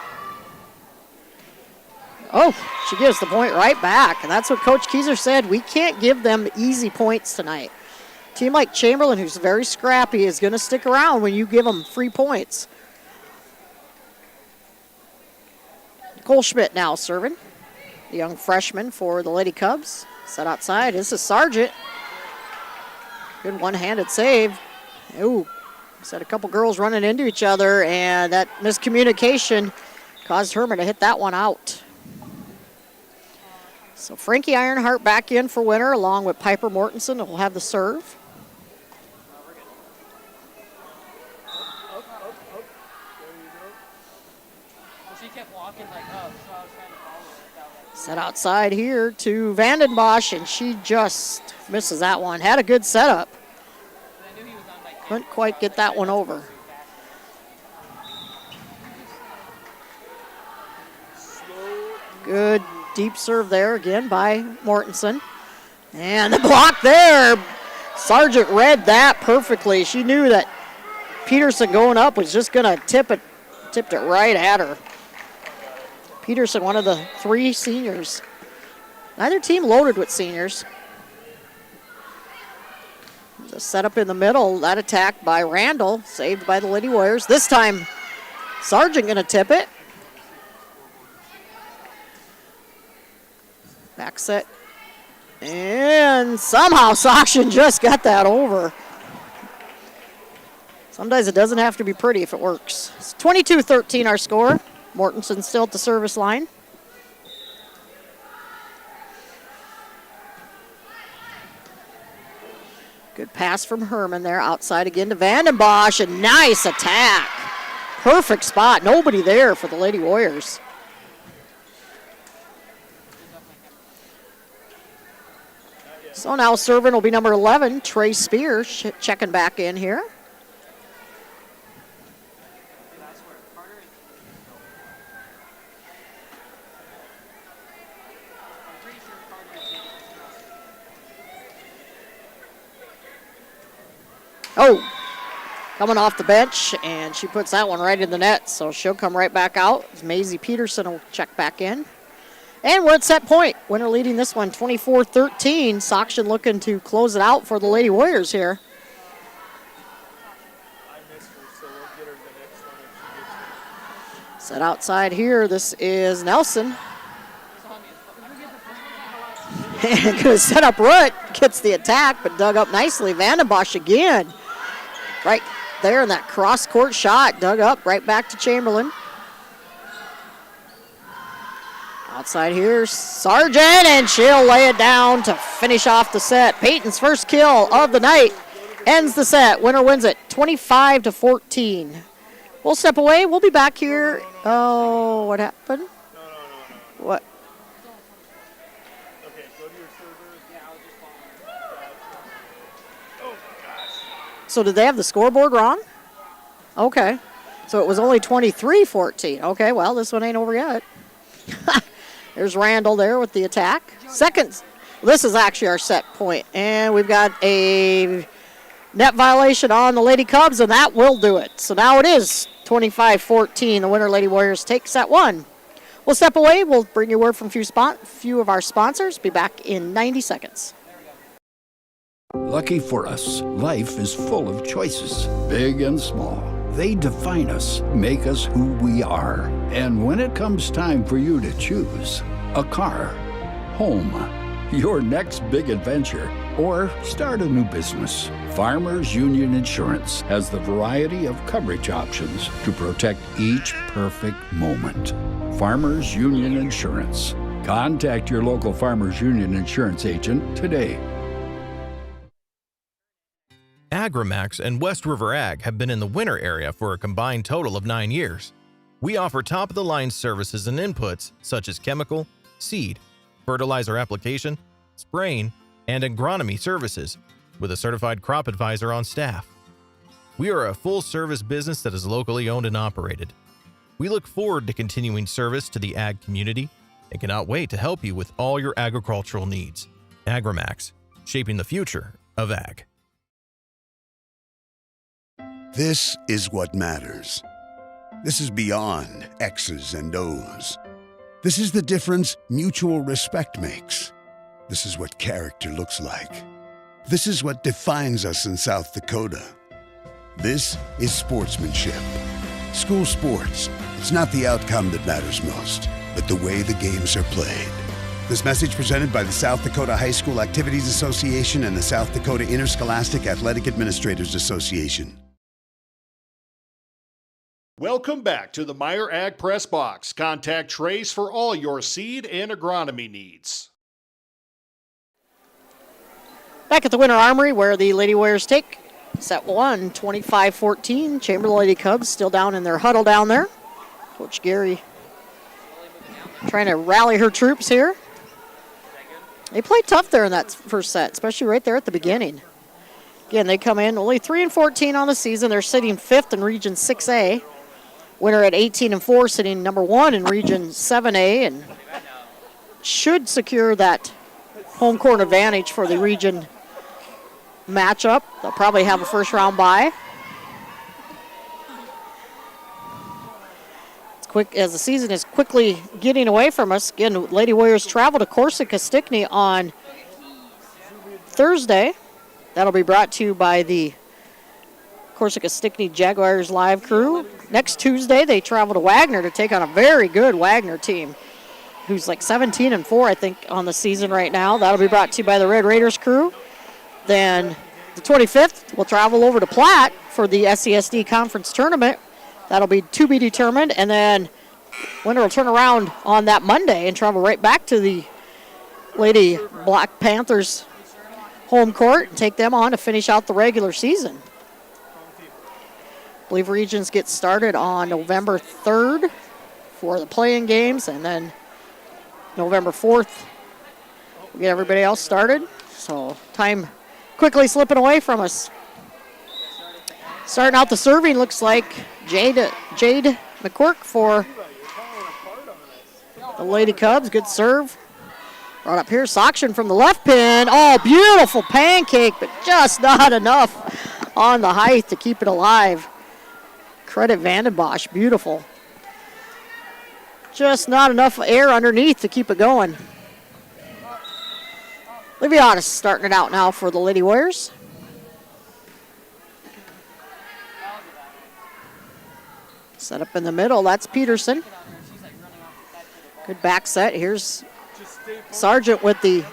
Speaker 7: Oh, she gives the point right back. And that's what Coach Kieser said. We can't give them easy points tonight. A team like Chamberlain, who's very scrappy, is going to stick around when you give them free points. Nicole Schmidt now serving. The young freshman for the Lady Cubs. Set outside. This is Sargent. Good one-handed save. Ooh, said a couple girls running into each other, and that miscommunication caused Herman to hit that one out. So Frankie Ironheart back in for Winter, along with Piper Mortensen, who will have the serve. Set outside here to Vandenbosch, and she just misses that one. Had a good setup. Couldn't quite get that one over. Good deep serve there again by Mortensen. And the block there. Sargent read that perfectly. She knew that Peterson going up was just going to tipped it right at her. Peterson, one of the 3 seniors. Neither team loaded with seniors. There's a setup in the middle. That attack by Randall, saved by the Lady Warriors. This time, Sargent going to tip it. Back set. And somehow Sokshin just got that over. Sometimes it doesn't have to be pretty if it works. It's 22-13 our score. Mortensen still at the service line. Good pass from Herman there. Outside again to Vandenbosch. A nice attack. Perfect spot. Nobody there for the Lady Warriors. So now serving will be number 11, Trey Spears, checking back in here. Oh, coming off the bench, and she puts that one right in the net, so she'll come right back out. Maisie Peterson will check back in. And we're at set point. Winner leading this one 24-13. Sokshin looking to close it out for the Lady Warriors here. Set outside here. This is Nelson. And going to set up Root. Gets the attack, but dug up nicely. Vandenbosch again. Right there in that cross-court shot. Dug up right back to Chamberlain. Outside here, Sargent, and she'll lay it down to finish off the set. Peyton's first kill of the night ends the set. Winner wins it 25-14. We'll step away. We'll be back here. Oh, what happened? No. What?
Speaker 25: Okay, go to your server. Oh, gosh.
Speaker 7: So did they have the scoreboard wrong? Okay. So it was only 23-14. Okay, well, this one ain't over yet. There's Randall there with the attack. Second, this is actually our set point. And we've got a net violation on the Lady Cubs, and that will do it. So now it is 25-14. The winner, Lady Warriors, take set one. We'll step away. We'll bring you word from a few of our sponsors. Be back in 90 seconds.
Speaker 8: Lucky for us, life is full of choices, big and small. They define us, make us who we are. And when it comes time for you to choose a car, home, your next big adventure, or start a new business, Farmers Union Insurance has the variety of coverage options to protect each perfect moment. Farmers Union Insurance. Contact your local Farmers Union Insurance agent today.
Speaker 9: Agrimax and West River Ag have been in the winter area for a combined total of 9 years. We offer top-of-the-line services and inputs such as chemical, seed, fertilizer application, spraying, and agronomy services with a certified crop advisor on staff. We are a full-service business that is locally owned and operated. We look forward to continuing service to the ag community and cannot wait to help you with all your agricultural needs. Agrimax, shaping the future of ag.
Speaker 10: This is what matters. This is beyond X's and O's. This is the difference mutual respect makes. This is what character looks like. This is what defines us in South Dakota. This is sportsmanship. School sports, it's not the outcome that matters most, but the way the games are played. This message presented by the South Dakota High School Activities Association and the South Dakota Interscholastic Athletic Administrators Association.
Speaker 25: Welcome back to the Meyer Ag Press Box. Contact Trace for all your seed and agronomy needs.
Speaker 7: Back at the Winter Armory where the Lady Warriors take set one, 25-14. Chamberlain Lady Cubs still down in their huddle down there. Coach Gary trying to rally her troops here. They played tough there in that first set, especially right there at the beginning. Again, they come in only 3-14 on the season. They're sitting 5th in Region 6A. Winner at 18-4, sitting number 1 in Region 7A, and should secure that home court advantage for the region matchup. They'll probably have a first-round bye. It's quick as the season is quickly getting away from us. Again, Lady Warriors travel to Corsica Stickney on Thursday. That'll be brought to you by the Corsica Stickney Jaguars live crew. Next Tuesday, they travel to Wagner to take on a very good Wagner team, who's like 17-4, I think, on the season right now. That'll be brought to you by the Red Raiders crew. Then the 25th, we'll travel over to Platte for the SCSD Conference Tournament. That'll be to be determined. And then winner will turn around on that Monday and travel right back to the Lady Black Panthers home court and take them on to finish out the regular season. I believe regions get started on November 3rd for the playing games, and then November 4th we get everybody else started. So time quickly slipping away from us. Starting out the serving looks like Jade McQuirk for the Lady Cubs. Good serve. Brought up here, Sokshin from the left pin. Oh, beautiful pancake, but just not enough on the height to keep it alive. Credit Vanden Bosch, beautiful. Just not enough air underneath to keep it going. Liviotis starting it out now for the Lady Warriors. Set up in the middle, that's Peterson. Good back set. Here's Sargent with the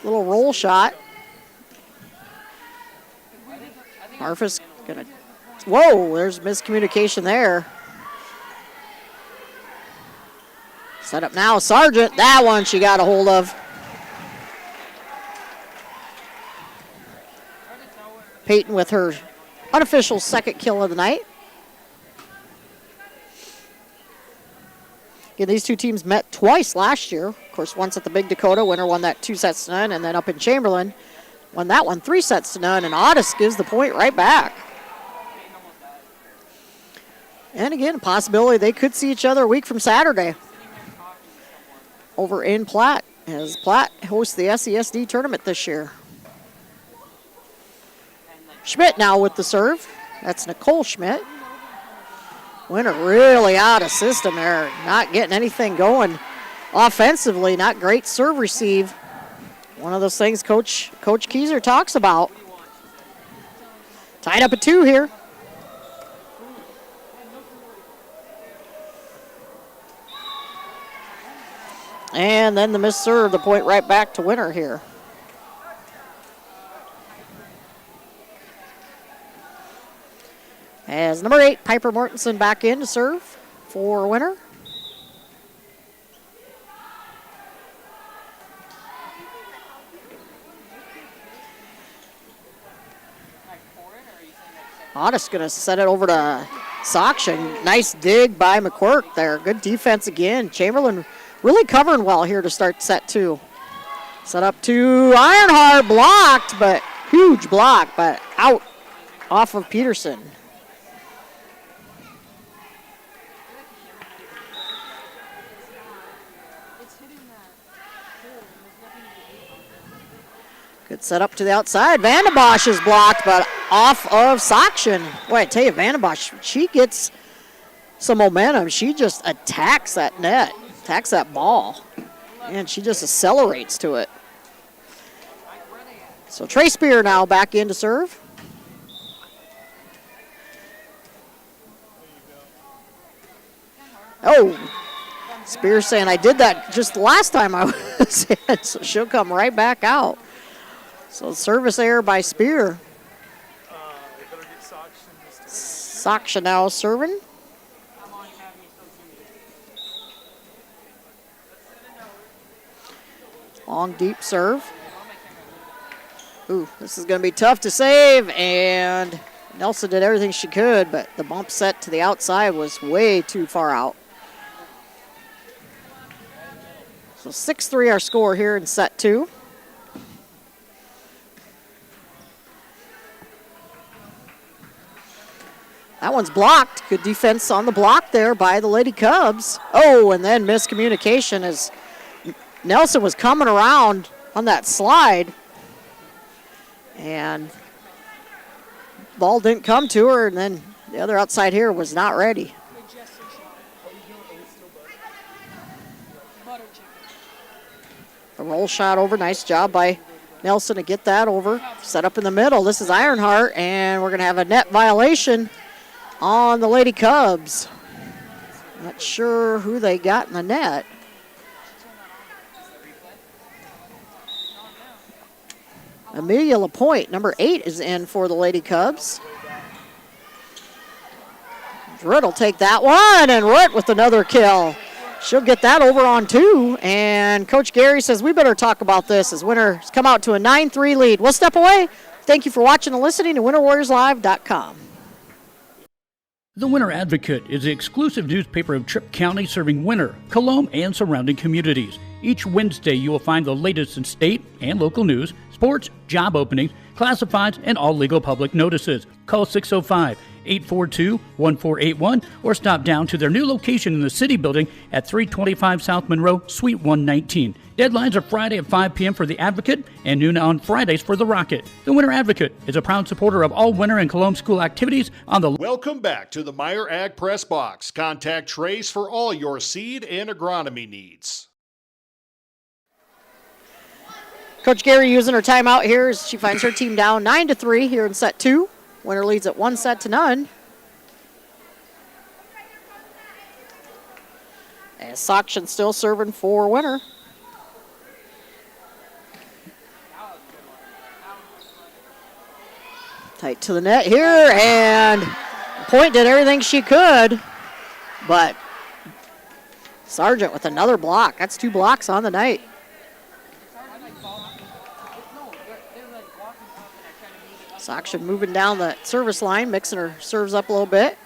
Speaker 7: little roll shot. Harfus gonna, whoa, there's miscommunication there. Set up now, Sargent, that one she got a hold of. Peyton with her unofficial second kill of the night. Again, these two teams met twice last year. Of course, once at the Big Dakota. Winner won that 2-0, and then up in Chamberlain, won that one 3-0, and Otis gives the point right back. And again, a possibility they could see each other a week from Saturday over in Platte, as Platte hosts the SESD tournament this year. Schmidt now with the serve. That's Nicole Schmidt. Winner really out of system there. Not getting anything going offensively. Not great serve receive. One of those things Coach Kieser talks about. Tied up at 2 here. And then the missed serve, the point right back to Winner here. As number 8, Piper Mortensen back in to serve for Winner. Otis going to set it over to Sokshin. Nice dig by McQuirk there. Good defense again. Chamberlain really covering well here to start set 2. Set up to Ironheart, blocked, but huge block, but out off of Peterson. Good set up to the outside. Vanden Bosch is blocked, but off of Sokshin. Boy, I tell you, Vanden Bosch, she gets some momentum. She just attacks that net, attacks that ball, and she just accelerates to it. So Trey Spear now back in to serve. Oh, Spear saying, I did that just the last time I was in, so she'll come right back out. So service error by Spear. Sokshin now serving. Long, deep serve. Ooh, this is going to be tough to save, and Nelson did everything she could, but the bump set to the outside was way too far out. So 6-3 our score here in set 2. That one's blocked. Good defense on the block there by the Lady Cubs. Oh, and then miscommunication as Nelson was coming around on that slide. And ball didn't come to her, and then the other outside here was not ready. The roll shot over. Nice job by Nelson to get that over. Set up in the middle. This is Ironheart, and we're going to have a net violation on the Lady Cubs. Not sure who they got in the net. Amelia Lapointe, number 8, is in for the Lady Cubs. Rutt will take that one, and Rutt with another kill. She'll get that over on 2, and Coach Gary says we better talk about this as Winter's come out to a 9-3 lead. We'll step away. Thank you for watching and listening to WinterWarriorsLive.com.
Speaker 13: The Winter Advocate is the exclusive newspaper of Tripp County serving Winter, Colomb, and surrounding communities. Each Wednesday you will find the latest in state and local news, sports, job openings, classifieds, and all legal public notices. Call 605 842-1481, or stop down to their new location in the City Building at 325 South Monroe, Suite 119. Deadlines are Friday at 5 p.m. for the Advocate and noon on Fridays for the Rocket. The Winter Advocate is a proud supporter of all winter and Cologne school activities on the...
Speaker 25: Welcome back to the Meyer Ag Press Box. Contact Trace for all your seed and agronomy needs.
Speaker 7: Coach Gary using her timeout here as she finds her team down 9-3 here in set 2. Winner leads at 1-0. As Sokshin still serving for Winner. Tight to the net here, and Point did everything she could, but Sargent with another block. That's 2 blocks on the night. Sokshin moving down the service line, mixing her serves up a little bit.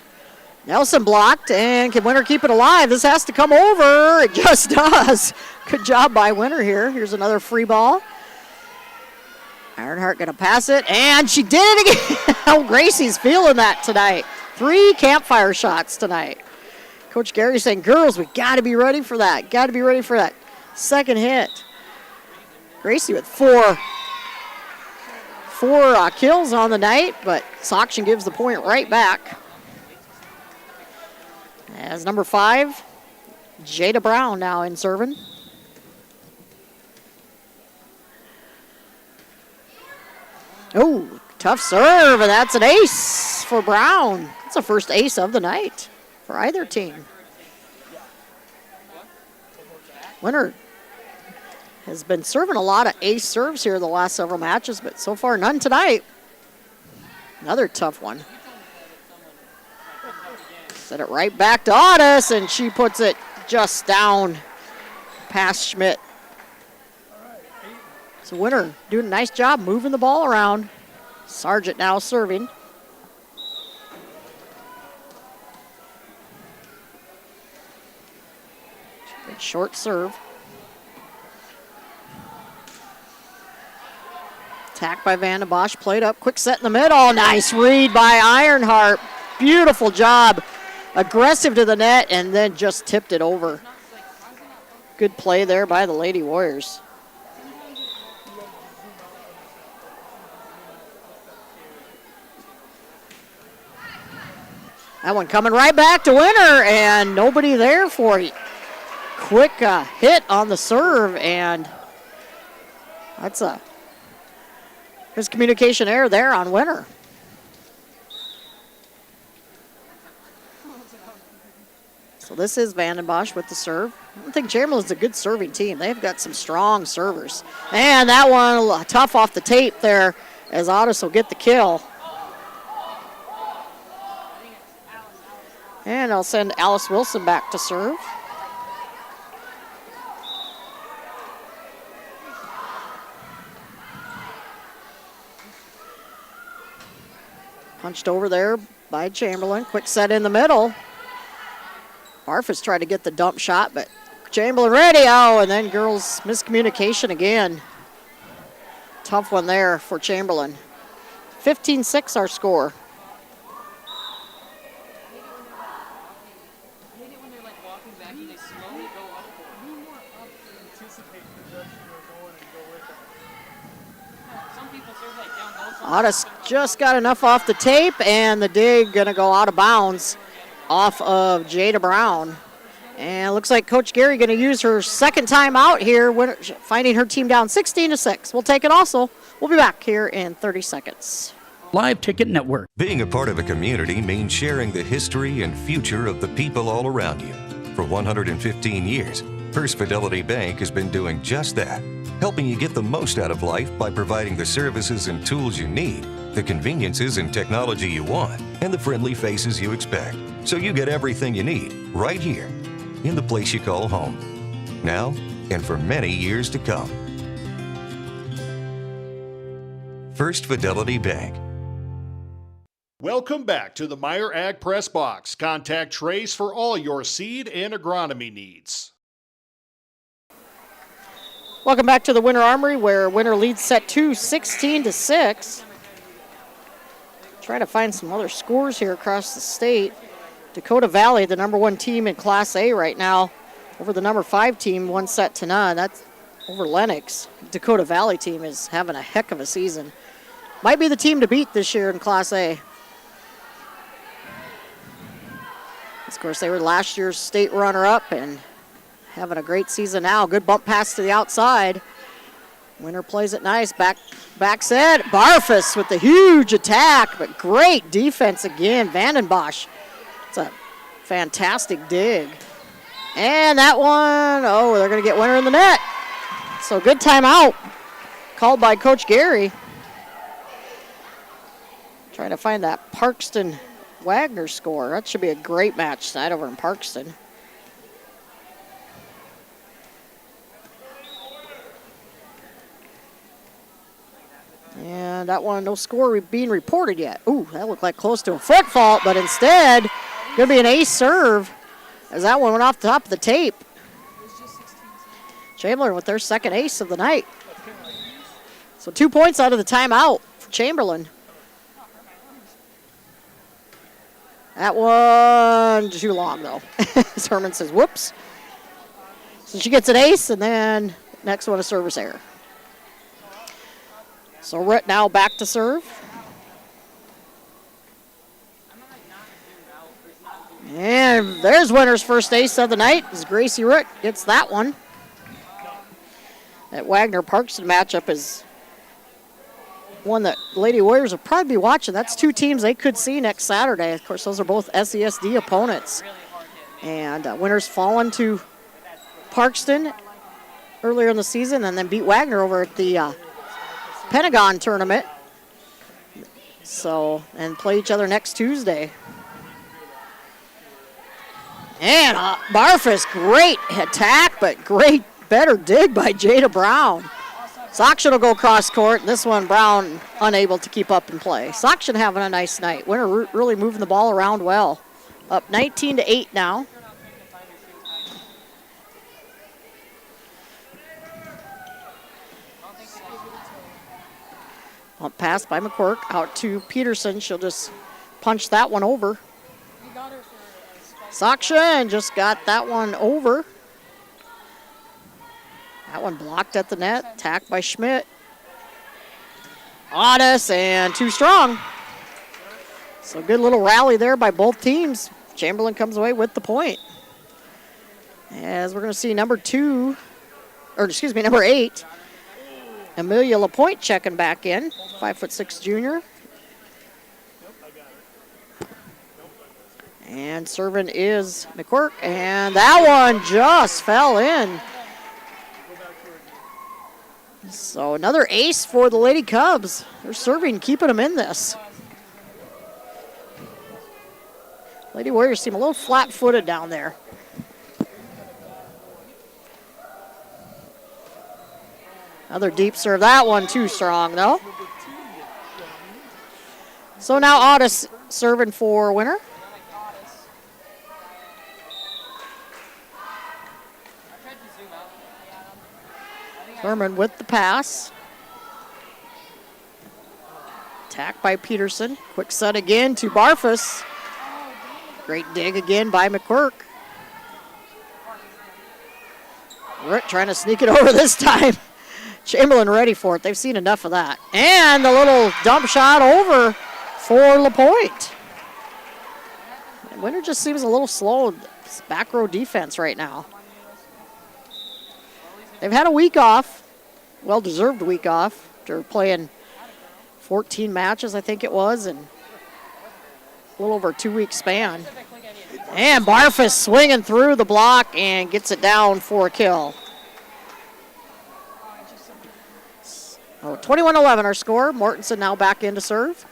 Speaker 7: Nelson blocked, and can Winter keep it alive? This has to come over. It just does. Good job by Winter here. Here's another free ball. Ironheart gonna pass it, and she did it again. Oh, Gracie's feeling that tonight. 3 campfire shots tonight. Coach Gary saying, girls, we gotta be ready for that. Gotta be ready for that second hit. Gracie with 4 kills on the night, but Sokshin gives the point right back. As number 5, Jada Brown now in serving. Oh, tough serve, and that's an ace for Brown. That's the first ace of the night for either team. Winter has been serving a lot of ace serves here the last several matches, but so far none tonight. Another tough one. Set it right back to Otis, and she puts it just down past Schmidt. So Winter doing a nice job moving the ball around. Sargent now serving. Good short serve. Attack by Van den Bosch, played up, quick set in the middle. Nice read by Ironheart. Beautiful job. Aggressive to the net and then just tipped it over. Good play there by the Lady Warriors. That one coming right back to Winter, and nobody there for it. Quick hit on the serve, and that's a miscommunication error there on Winter. So this is Van den Bosch with the serve. I think Chamberlain's a good serving team. They've got some strong servers. And that one tough off the tape there as Otis will get the kill. And I'll send Alice Wilson back to serve. Punched over there by Chamberlain. Quick set in the middle. Barfus tried to get the dump shot, but Chamberlain ready. Oh, and then girls miscommunication again. Tough one there for Chamberlain. 15-6 our score. Otis just got enough off the tape, and the dig gonna go out of bounds off of Jada Brown. And it looks like Coach Gary gonna use her second time out here, finding her team down 16-6. We'll take it also. We'll be back here in 30 seconds.
Speaker 13: Live Ticket Network.
Speaker 11: Being a part of a community means sharing the history and future of the people all around you. For 115 years, First Fidelity Bank has been doing just that, helping you get the most out of life by providing the services and tools you need, the conveniences and technology you want, and the friendly faces you expect. So you get everything you need right here in the place you call home. Now and for many years to come. First Fidelity Bank.
Speaker 25: Welcome back to the Meyer Ag Press Box. Contact Trace for all your seed and agronomy needs.
Speaker 7: Welcome back to the Winter Armory, where Winter leads set 2, 16-6. Try to find some other scores here across the state. Dakota Valley, the number 1 team in Class A right now, over the number 5 team, 1-0. That's over Lennox. Dakota Valley team is having a heck of a season. Might be the team to beat this year in Class A. Of course, they were last year's state runner-up and having a great season now. Good bump pass to the outside. Winner plays it nice. Back set. Barfus with the huge attack, but great defense again. Vandenbosch. It's a fantastic dig. And that one, oh, they're going to get Winner in the net. So good timeout called by Coach Gary. Trying to find that Parkston Wagner score. That should be a great match tonight over in Parkston. And that one, no score being reported yet. Ooh, that looked like close to a foot fault, but instead, going to be an ace serve as that one went off the top of the tape. Chamberlain with their second ace of the night. So 2 points out of the timeout for Chamberlain. That one too long, though. As Herman says, whoops. So she gets an ace, and then next one a service error. So Ritt now back to serve. And there's Winner's first ace of the night as Gracie Ritt gets that one. That Wagner-Parkston matchup is one that Lady Warriors will probably be watching. That's 2 teams they could see next Saturday. Of course, those are both SESD opponents. And Winner's fallen to Parkston earlier in the season and then beat Wagner over at the Pentagon tournament. So, and play each other next Tuesday. And Barfus, great attack, but great better dig by Jada Brown. Soction will go cross court, and this one Brown unable to keep up and play. Soction having a nice night. Winner really moving the ball around well. Up 19-8 now. Bump pass by McQuirk out to Peterson. She'll just punch that one over. Soction just got that one over. That one blocked at the net. Attacked by Schmidt. Otis and too strong. So good little rally there by both teams. Chamberlain comes away with the point. As we're going to see number 8. Amelia Lapointe checking back in. 5'6" junior. And serving is McQuirk. And that one just fell in. So another ace for the Lady Cubs. They're serving, keeping them in this. Lady Warriors seem a little flat-footed down there. Another deep serve. That one too strong, though. So now Otis serving for Winner. Herman with the pass. Attack by Peterson. Quick set again to Barfus. Great dig again by McQuirk. Ritt trying to sneak it over this time. Chamberlain ready for it. They've seen enough of that. And the little dump shot over for LaPointe. Winter just seems a little slow. It's back row defense right now. They've had a week off, well-deserved week off. They're playing 14 matches, I think it was, in a little over a 2-week span. And Barfus swinging through the block and gets it down for a kill. 21-11 our score. Mortensen now back in to serve.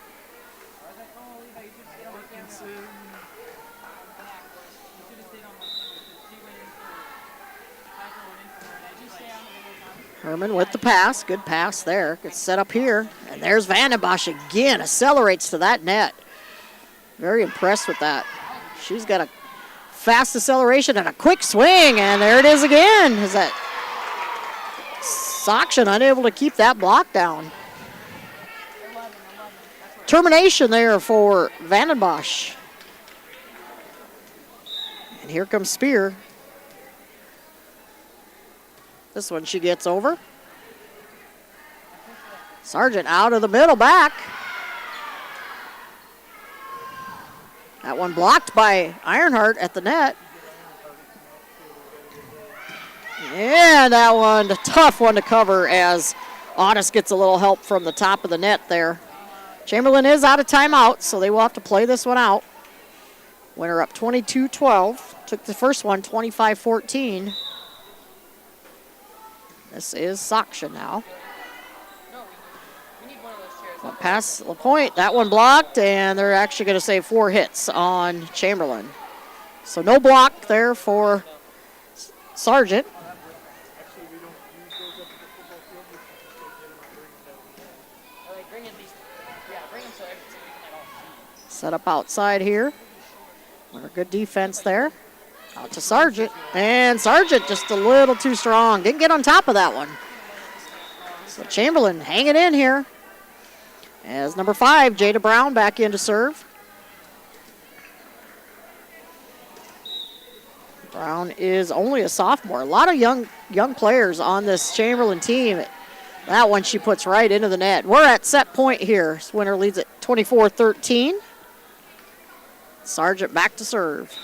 Speaker 7: Herman with the pass. Good pass there. Gets set up here. And there's Vandenbosch again. Accelerates to that net. Very impressed with that. She's got a fast acceleration and a quick swing. And there it is again. Is that Soction unable to keep that block down. termination there for Vandenbosch. And here comes Spear. This one she gets over. Sargent out of the middle back. That one blocked by Ironheart at the net. And that one, a tough one to cover as Otis gets a little help from the top of the net there. Chamberlain is out of timeout, so they will have to play this one out. Winner up 22-12. Took the first one 25-14. This is Saksha now. Pass the point, that one blocked, and they're actually going to say 4 hits on Chamberlain. So no block there for Sargent. Set up outside here. Good defense there. Out to Sargent, and Sargent just a little too strong. Didn't get on top of that one. So Chamberlain hanging in here. As number 5, Jada Brown back in to serve. Brown is only a sophomore. A lot of young players on this Chamberlain team. That one she puts right into the net. We're at set point here. Winner leads at 24-13. Sargent back to serve.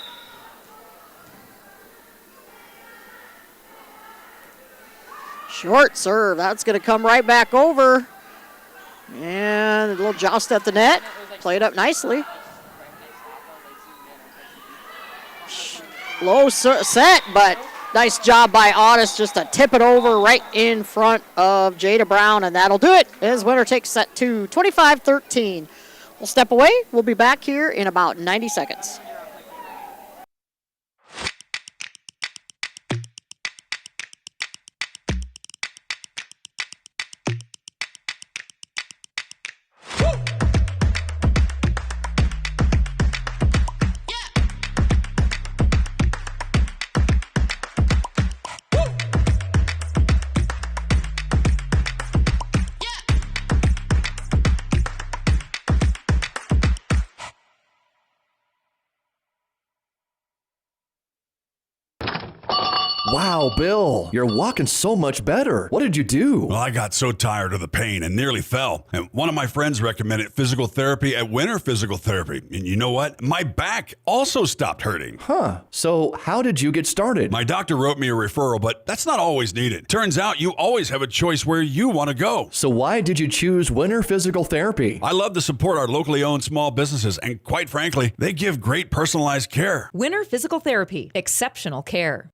Speaker 7: Short serve. That's going to come right back over. And a little joust at the net. Played up nicely. Low set, but nice job by Otis just to tip it over right in front of Jada Brown, and that'll do it as winner takes set 2, 25-13. We'll step away. We'll be back here in about 90 seconds.
Speaker 12: Wow, Bill, you're walking so much better. What did you do?
Speaker 2: Well, I got so tired of the pain and nearly fell. And one of my friends recommended physical therapy at Winter Physical Therapy. And you know what? My back also stopped hurting.
Speaker 12: Huh. So how did you get started?
Speaker 2: My doctor wrote me a referral, but that's not always needed. Turns out you always have a choice where you want to go.
Speaker 12: So why did you choose Winter Physical Therapy?
Speaker 2: I love to support our locally owned small businesses, and quite frankly, they give great personalized care.
Speaker 14: Winter Physical Therapy. Exceptional care.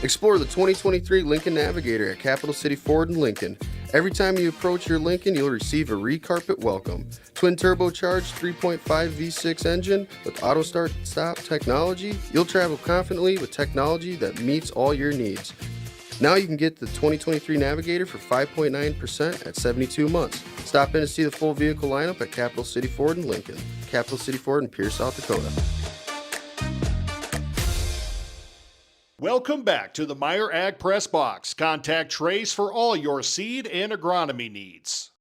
Speaker 15: Explore the 2023 Lincoln Navigator at Capital City Ford in Lincoln. Every time you approach your Lincoln, you'll receive a re-carpet welcome. Twin turbocharged 3.5 V6 engine with auto start-stop technology, you'll travel confidently with technology that meets all your needs. Now you can get the 2023 Navigator for 5.9% at 72 months. Stop in to see the full vehicle lineup at Capital City Ford in Lincoln. Capital City Ford in Pierce, South Dakota.
Speaker 25: Welcome back to the Meyer Ag Press Box. Contact Trace for all your seed and agronomy needs.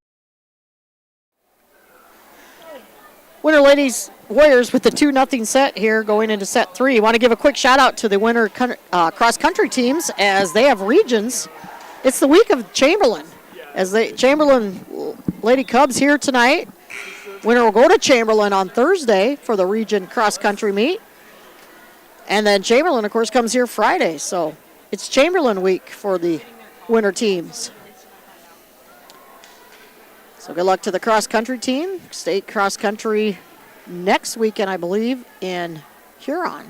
Speaker 7: Winter Ladies Warriors with the 2-0 set here going into set 3. Want to give a quick shout out to the winter cross-country teams as they have regions. It's the week of Chamberlain. Chamberlain Lady Cubs here tonight. Winner will go to Chamberlain on Thursday for the region cross-country meet. And then Chamberlain, of course, comes here Friday. So it's Chamberlain week for the winter teams. So good luck to the cross-country team. State cross-country next weekend, I believe, in Huron.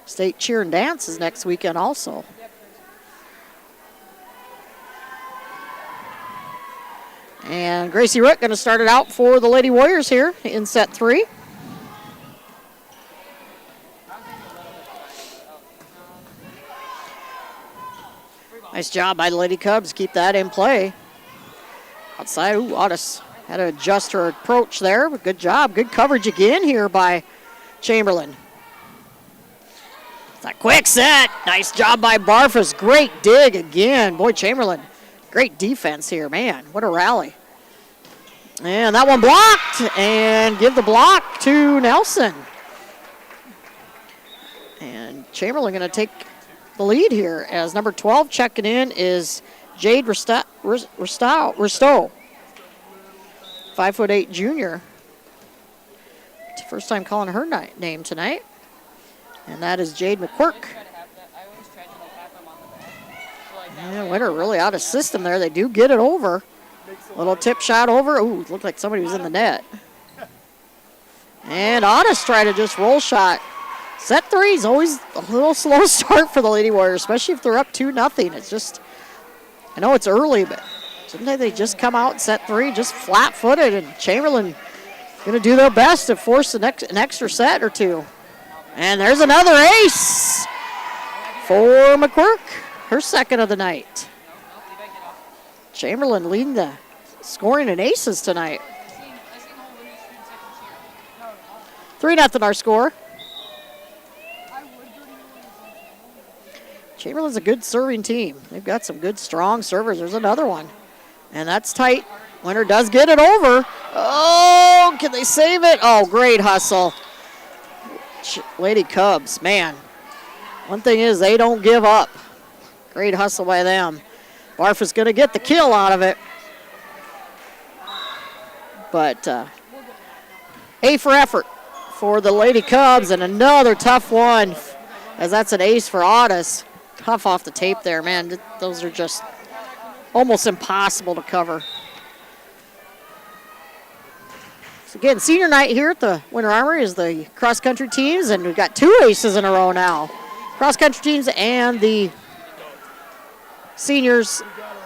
Speaker 7: State cheer and dance is next weekend also. And Gracie Rook going to start it out for the Lady Warriors here in set 3. Nice job by the Lady Cubs. Keep that in play. Outside, Otis had to adjust her approach there, but good job. Good coverage again here by Chamberlain. It's a quick set. Nice job by Barfus. Great dig again. Boy, Chamberlain, great defense here. Man, what a rally. And that one blocked, and give the block to Nelson. And Chamberlain going to take the lead here as number 12 checking in is Jade Ristow. 5'8" junior. First time calling her name tonight. And that is Jade McQuirk. Yeah, Winter really out of system there. They do get it over. Little tip shot over. Ooh, looked like somebody was in the net. And Otis tried to just roll shot. Set three is always a little slow start for the Lady Warriors, especially if they're up 2-0. It's just, I know it's early, but sometimes they just come out and set three just flat-footed, and Chamberlain going to do their best to force an extra set or two. And there's another ace for McQuirk, her second of the night. Chamberlain leading the scoring in aces tonight. 3-0 our score. Chamberlain's a good serving team. They've got some good, strong servers. There's another one. And that's tight. Winter does get it over. Oh, can they save it? Oh, great hustle. Lady Cubs, man. One thing is they don't give up. Great hustle by them. Barf is going to get the kill out of it. But A for effort for the Lady Cubs, and another tough one, as that's an ace for Otis. Tough off the tape there, man. Those are just almost impossible to cover. So again, senior night here at the Winter Armory is the cross-country teams, and we've got 2 aces in a row now. Cross-country teams and the seniors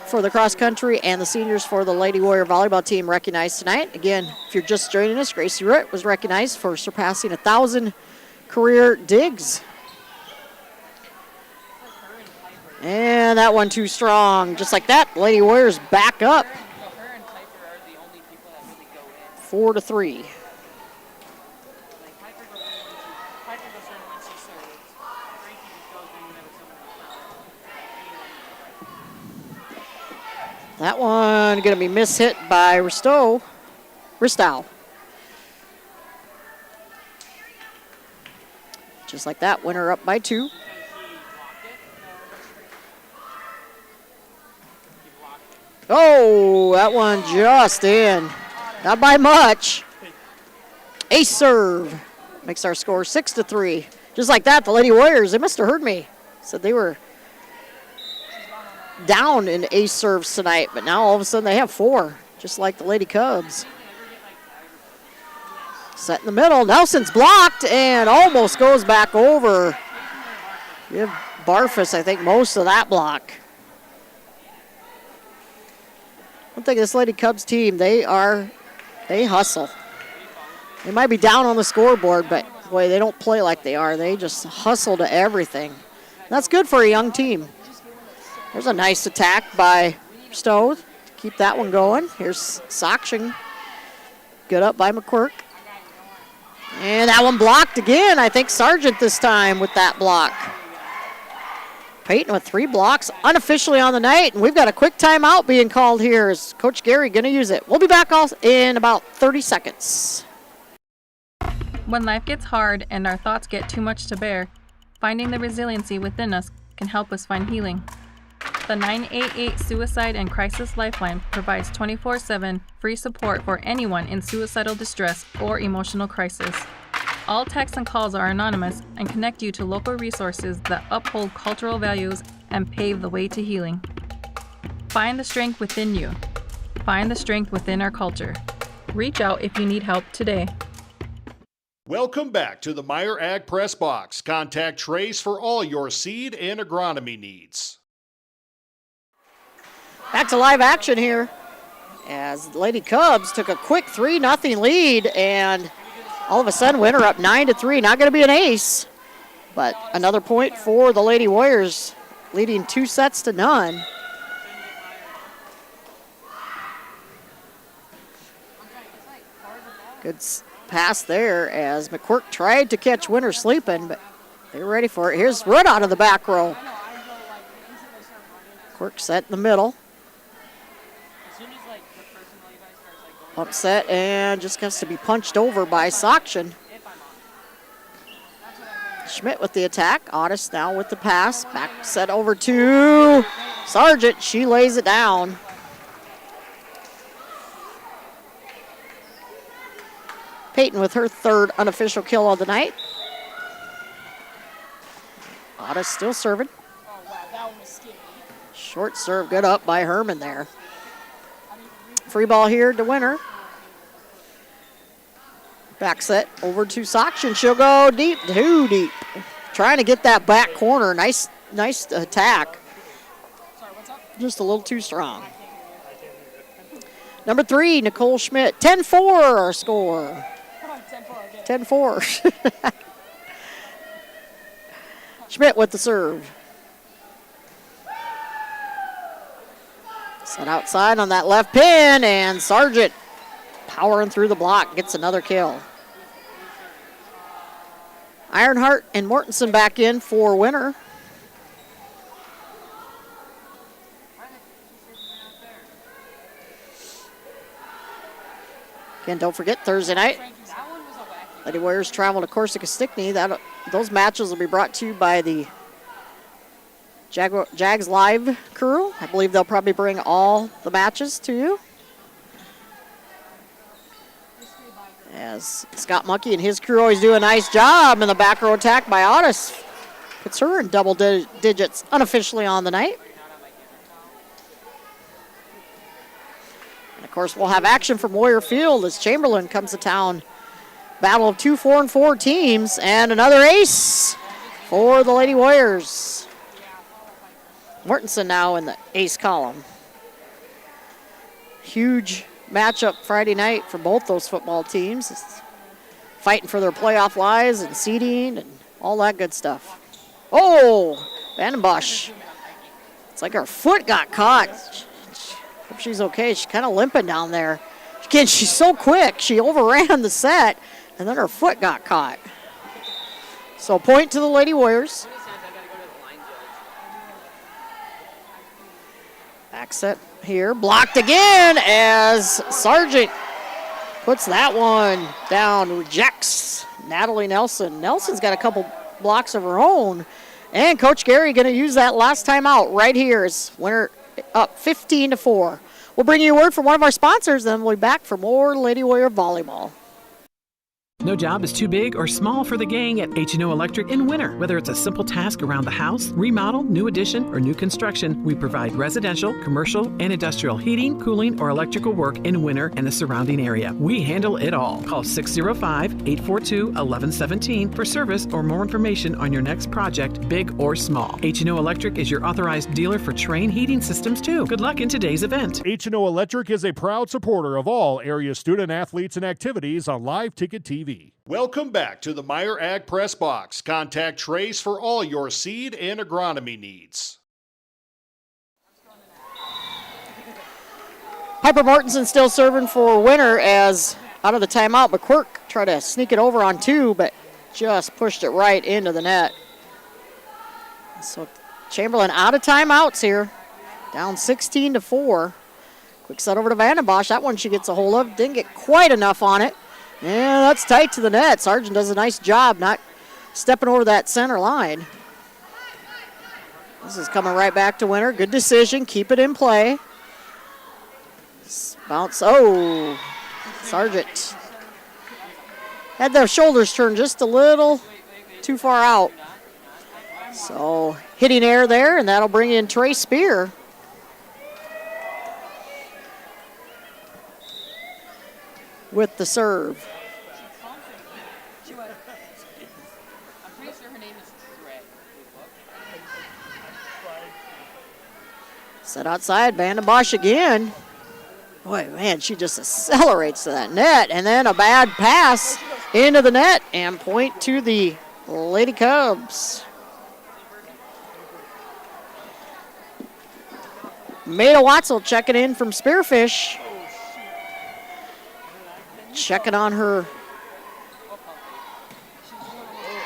Speaker 7: for the cross-country and the seniors for the Lady Warrior volleyball team recognized tonight. Again, if you're just joining us, Gracie Ritt was recognized for surpassing 1,000 career digs. And that one too strong. Just like that, Lady Warriors back up. 4-3. That one going to be mishit by Ristow. Just like that, Winter up by 2. Oh, that one just in. Not by much. Ace serve. Makes our score 6-3. Just like that, the Lady Warriors, they must have heard me. Said they were down in ace serves tonight, but now all of a sudden they have 4, just like the Lady Cubs. Set in the middle. Nelson's blocked and almost goes back over. Give Barfus, I think, most of that block. One thing, this Lady Cubs team, they hustle. They might be down on the scoreboard, but boy, they don't play like they are. They just hustle to everything. That's good for a young team. There's a nice attack by Stowe. Keep that one going. Here's Sakshing. Good up by McQuirk. And that one blocked again. I think Sargent this time with that block. Peyton with 3 blocks unofficially on the night, and we've got a quick timeout being called here. Is Coach Gary going to use it? We'll be back in about 30 seconds.
Speaker 16: When life gets hard and our thoughts get too much to bear, finding the resiliency within us can help us find healing. The 988 Suicide and Crisis Lifeline provides 24/7 free support for anyone in suicidal distress or emotional crisis. All texts and calls are anonymous and connect you to local resources that uphold cultural values and pave the way to healing. Find the strength within you. Find the strength within our culture. Reach out if you need help today.
Speaker 25: Welcome back to the Meyer Ag Press Box. Contact Trace for all your seed and agronomy needs.
Speaker 7: Back to live action here as the Lady Cubs took a quick 3-0 lead, and all of a sudden Winter up 9-3. Not going to be an ace, but another point for the Lady Warriors, leading 2-0. Good pass there as McQuirk tried to catch Winter sleeping, but they were ready for it. Here's Rudd out of the back row. McQuirk set in the middle. Upset and just has to be punched over by Sakshan. Schmidt with the attack. Otis now with the pass. Back set over to Sargent. She lays it down. Peyton with her third unofficial kill of the night. Otis still serving. Short serve, good up by Herman there. Free ball here to Winter. Back set over to Sakshan. She'll go deep, too deep. Trying to get that back corner. Nice attack. Just a little too strong. Number 3, Nicole Schmidt. 10-4 our score. 10-4. Schmidt with the serve. Set outside on that left pin, and Sargent powering through the block gets another kill. Ironheart and Mortensen back in for Winter. Again, don't forget Thursday night, Lady Warriors travel to Corsica Stickney. Those matches will be brought to you by the Jags Live crew. I believe they'll probably bring all the matches to you. As Scott Muckey and his crew always do a nice job in the back row attack by Otis. Puts her in double digits unofficially on the night. And of course, we'll have action from Warrior Field as Chamberlain comes to town. Battle of 2 4-4 teams, and another ace for the Lady Warriors. Mortensen now in the ace column. Huge matchup Friday night for both those football teams. It's fighting for their playoff lives and seeding and all that good stuff. Oh, Vandenbosch. It's like her foot got caught. Hope she's okay. She's kind of limping down there. Again, she's so quick. She overran the set, and then her foot got caught. So point to the Lady Warriors. Back set here, blocked again as Sargent puts that one down, rejects Natalie Nelson. Nelson's got a couple blocks of her own, and Coach Gary going to use that last time out right here as Winter up 15-4. We'll bring you a word from one of our sponsors, then we'll be back for more Lady Warrior volleyball.
Speaker 17: No job is too big or small for the gang at H&O Electric in Winter. Whether it's a simple task around the house, remodel, new addition, or new construction, we provide residential, commercial, and industrial heating, cooling, or electrical work in Winter and the surrounding area. We handle it all. Call 605-842-1117 for service or more information on your next project, big or small. H&O Electric is your authorized dealer for Trane heating systems, too. Good luck in today's event.
Speaker 25: H&O Electric is a proud supporter of all area student athletes and activities on Live Ticket TV. Welcome back to the Meyer Ag Press Box. Contact Trace for all your seed and agronomy needs.
Speaker 7: Piper Mortensen still serving for Winter as out of the timeout. McQuirk tried to sneak it over on 2, but just pushed it right into the net. So Chamberlain out of timeouts here. Down 16-4. Quick set over to Vandenbosch. That one she gets a hold of. Didn't get quite enough on it. Yeah, that's tight to the net. Sargent does a nice job not stepping over that center line. This is coming right back to Winter. Good decision. Keep it in play. Bounce. Oh, Sargent had their shoulders turned just a little too far out. So hitting air there, and that'll bring in Trey Spear. With the serve. Set outside, Vandenbosch again. Boy, man, she just accelerates to that net. And then a bad pass into the net and point to the Lady Cubs. Maida Watzel checking in from Spearfish. Checking on her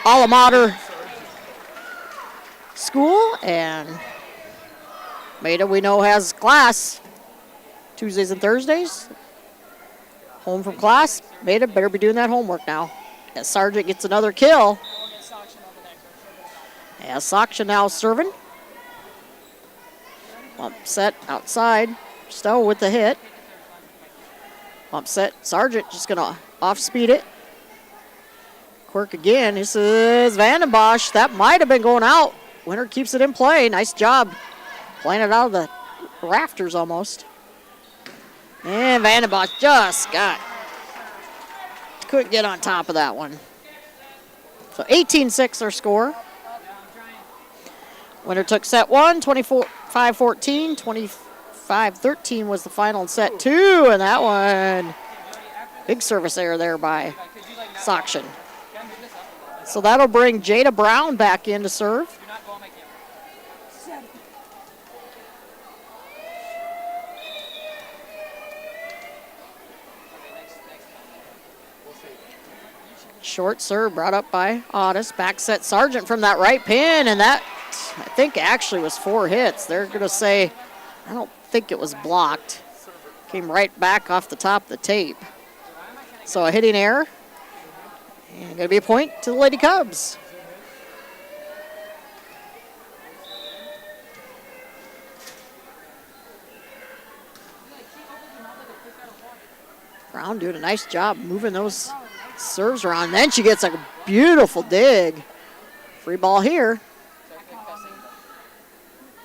Speaker 7: alma mater school, and Maida we know has class Tuesdays and Thursdays. home from class. Maida better be doing that homework now. As Sargent gets another kill. As Saksha now serving. Bump set outside. Stowe with the hit. Bump set. Sargent just going to off-speed it. Quirk again. This is Vandenbosch. That might have been going out. Winter keeps it in play. Nice job playing it out of the rafters almost. And Vandenbosch just couldn't get on top of that one. So 18-6 our score. Winner took set 1, 25-14, 25-13 was the final in set 2, and that one, big service error there by Sakshan. So that'll bring Jada Brown back in to serve. Short serve brought up by Otis. Back set Sargent from that right pin, and that, I think, actually was 4 hits. They're going to say, I don't think it was blocked. Came right back off the top of the tape. So a hitting error. And going to be a point to the Lady Cubs. Brown doing a nice job moving those serves around. Then she gets a beautiful dig. Free ball here.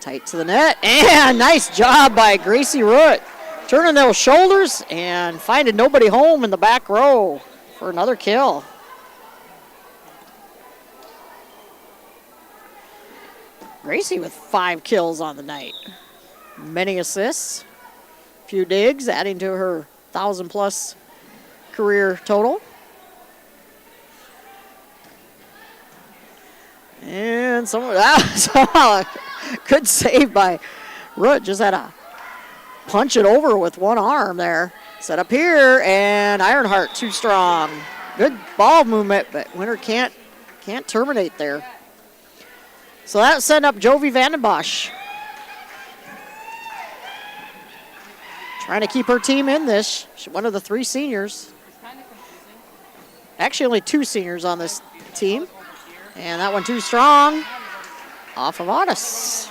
Speaker 7: Tight to the net. And nice job by Gracie Root. Turning those shoulders and finding nobody home in the back row for another kill. Gracie with 5 kills on the night. Many assists. Few digs, adding to her 1,000+ career total. And some of that good save by Root. Just had to punch it over with one arm there. Set up here, and Ironheart too strong. Good ball movement, but Winter can't terminate there. So that set up Jovi Vandenbosch. Trying to keep her team in this. She's one of the 3 seniors. Actually, only 2 seniors on this team. And that one too strong. Off of Otis.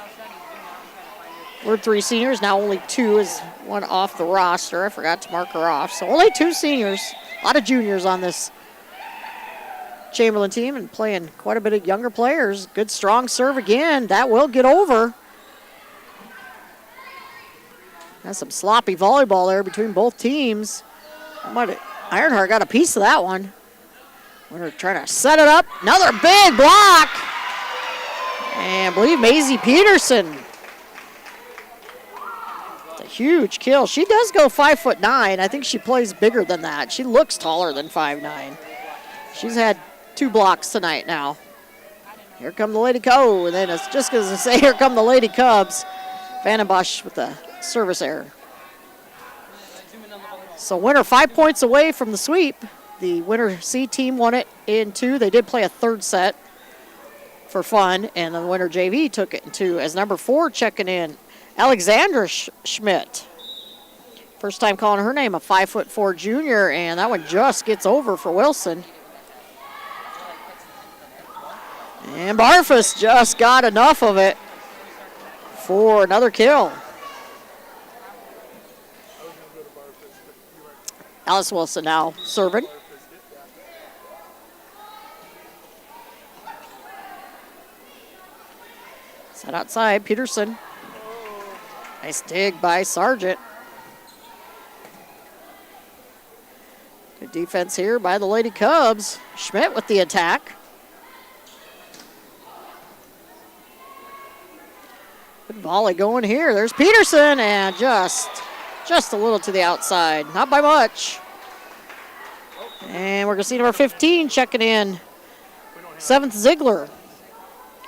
Speaker 7: We're 3 seniors. Now only 2 is one off the roster. I forgot to mark her off. So only 2 seniors. A lot of juniors on this Chamberlain team and playing quite a bit of younger players. Good strong serve again. That will get over. That's some sloppy volleyball there between both teams. Ironheart got a piece of that one. We're trying to set it up. Another big block. And I believe Maisie Peterson. It's a huge kill. She does go 5'9". I think she plays bigger than that. She looks taller than 5'9". She's had 2 blocks tonight now. Here come the Lady Cubs. And then it's just because I say here come the Lady Cubs. Vandenbosch with the service error. So Winter 5 points away from the sweep. The Winter C team won it in 2. They did play a 3rd set for fun, and the Winter JV took it in 2. As number 4 checking in, Alexandra Schmidt. First time calling her name, a 5'4" junior, and that one just gets over for Wilson. And Barfus just got enough of it for another kill. Alice Wilson now serving. Set outside, Peterson. Nice dig by Sargent. Good defense here by the Lady Cubs. Schmidt with the attack. Good volley going here. There's Peterson, and just a little to the outside. Not by much. And we're going to see number 15 checking in. 7th Ziegler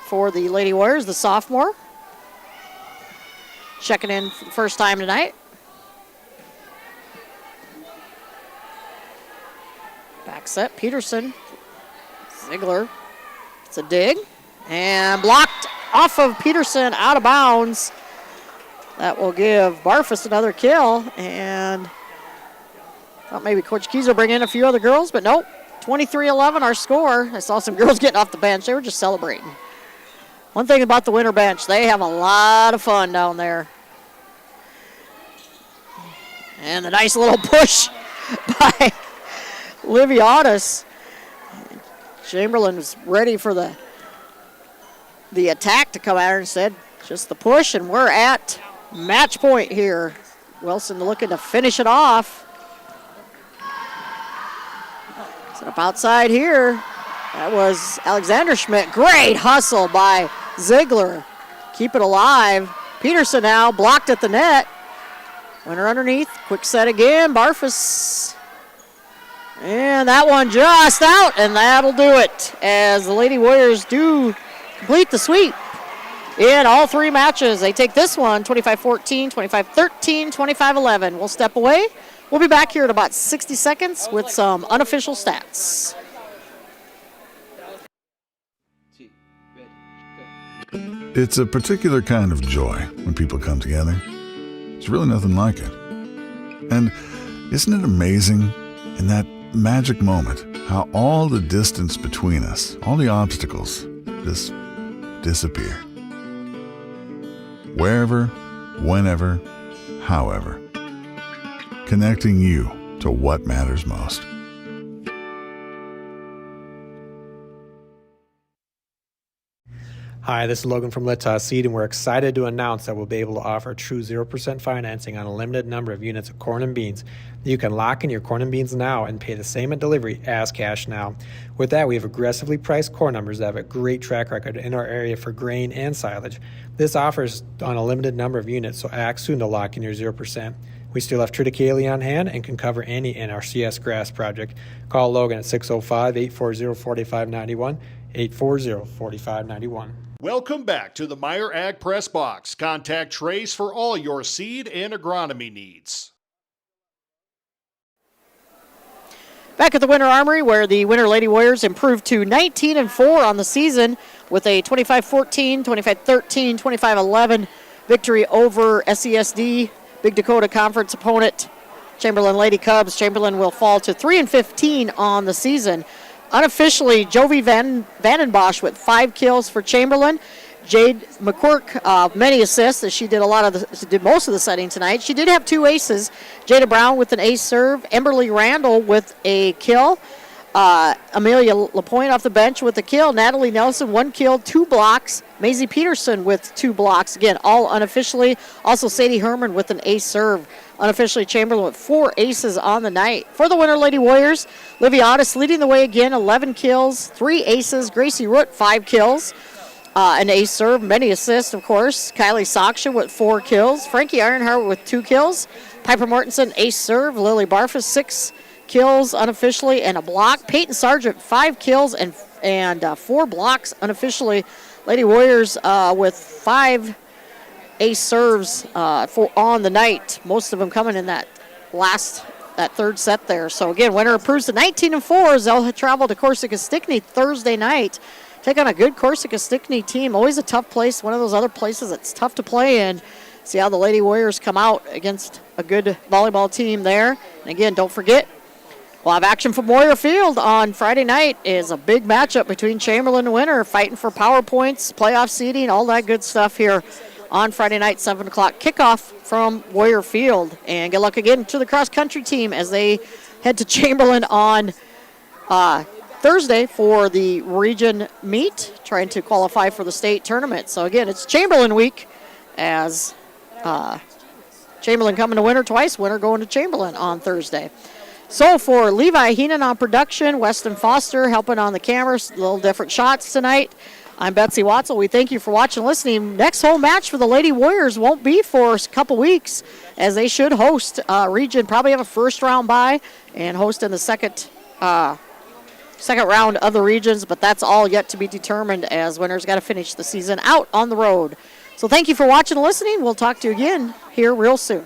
Speaker 7: for the Lady Warriors, the sophomore. Checking in for the first time tonight. Back set, Peterson. Ziegler. It's a dig. And blocked off of Peterson, out of bounds. That will give Barfus another kill. And Thought maybe Coach Keys will bring in a few other girls, but nope. 23-11 our score. I saw some girls getting off the bench. They were just celebrating. One thing about the winter bench, they have a lot of fun down there. And the nice little push by Liviotis. Chamberlain was ready for the attack to come at her instead. Just the push, and we're at match point here. Wilson looking to finish it off. Set up outside here. That was Alexander Schmidt. Great hustle by Ziegler. Keep it alive. Peterson now blocked at the net. Winner underneath. Quick set again. Barfus. And that one just out, and that'll do it as the Lady Warriors do complete the sweep in all three matches. They take this one 25-14, 25-13, 25-11. We'll step away. We'll be back here in about 60 seconds with some unofficial stats.
Speaker 18: It's a particular kind of joy when people come together. There's really nothing like it. And isn't it amazing in that magic moment how all the distance between us, all the obstacles, just disappear? Wherever, whenever, however. Connecting you to what matters most.
Speaker 19: Hi, this is Logan from Litas Seed, and we're excited to announce that we'll be able to offer true 0% financing on a limited number of units of corn and beans. You can lock in your corn and beans now and pay the same at delivery as cash now. With that, we have aggressively priced corn numbers that have a great track record in our area for grain and silage. This offer is on a limited number of units, so act soon to lock in your 0%. We still have triticale on hand and can cover any NRCS grass project. Call Logan at 605-840-4591, 840-4591.
Speaker 25: Welcome back to the Meyer Ag Press Box. Contact Trace for all your seed and agronomy needs.
Speaker 7: Back at the Winter Armory, where the Winter Lady Warriors improved to 19-4 on the season with a 25-14, 25-13, 25-11 victory over SESD, Big Dakota Conference opponent, Chamberlain Lady Cubs. Chamberlain will fall to 3-15 on the season. Unofficially, Jovi Vandenbosch with 5 kills for Chamberlain. Jade McQuirk, many assists, as she did most of the setting tonight. She did have 2 aces. Jada Brown with an ace serve. Emberly Randall with a kill. Amelia LaPointe off the bench with a kill. Natalie Nelson, 1 kill, 2 blocks. Maisie Peterson with 2 blocks. Again, all unofficially. Also, Sadie Herman with an ace serve. Unofficially, Chamberlain with 4 aces on the night. For the Winter Lady Warriors, Liviotis leading the way again, 11 kills, 3 aces. Gracie Root, 5 kills. An ace serve, many assists, of course. Kylie Soksha with 4 kills. Frankie Ironheart with 2 kills. Piper Mortensen, ace serve. Lily Barfus, 6 kills unofficially and a block. Peyton Sargent, 5 kills and 4 blocks unofficially. Lady Warriors with 5 ace serves on the night. Most of them coming in that third set there. So again, winner improves to 19-4 as they'll travel to Corsica Stickney Thursday night. Take on a good Corsica Stickney team. Always a tough place. One of those other places that's tough to play in. See how the Lady Warriors come out against a good volleyball team there. And again, don't forget, we'll have action from Warrior Field on Friday night. Is a big matchup between Chamberlain and Winter, fighting for power points, playoff seeding, all that good stuff here on Friday night, 7 o'clock kickoff from Warrior Field. And good luck again to the cross-country team as they head to Chamberlain on Thursday for the region meet, trying to qualify for the state tournament. So again, it's Chamberlain week as Chamberlain coming to Winter twice, Winter going to Chamberlain on Thursday. So for Levi Heenan on production, Weston Foster helping on the cameras, a little different shots tonight. I'm Betsy Watzel. We thank you for watching and listening. Next home match for the Lady Warriors won't be for a couple weeks, as they should host region, probably have a first round bye and host in the second round of the regions, but that's all yet to be determined as Winter's got to finish the season out on the road. So thank you for watching and listening. We'll talk to you again here real soon.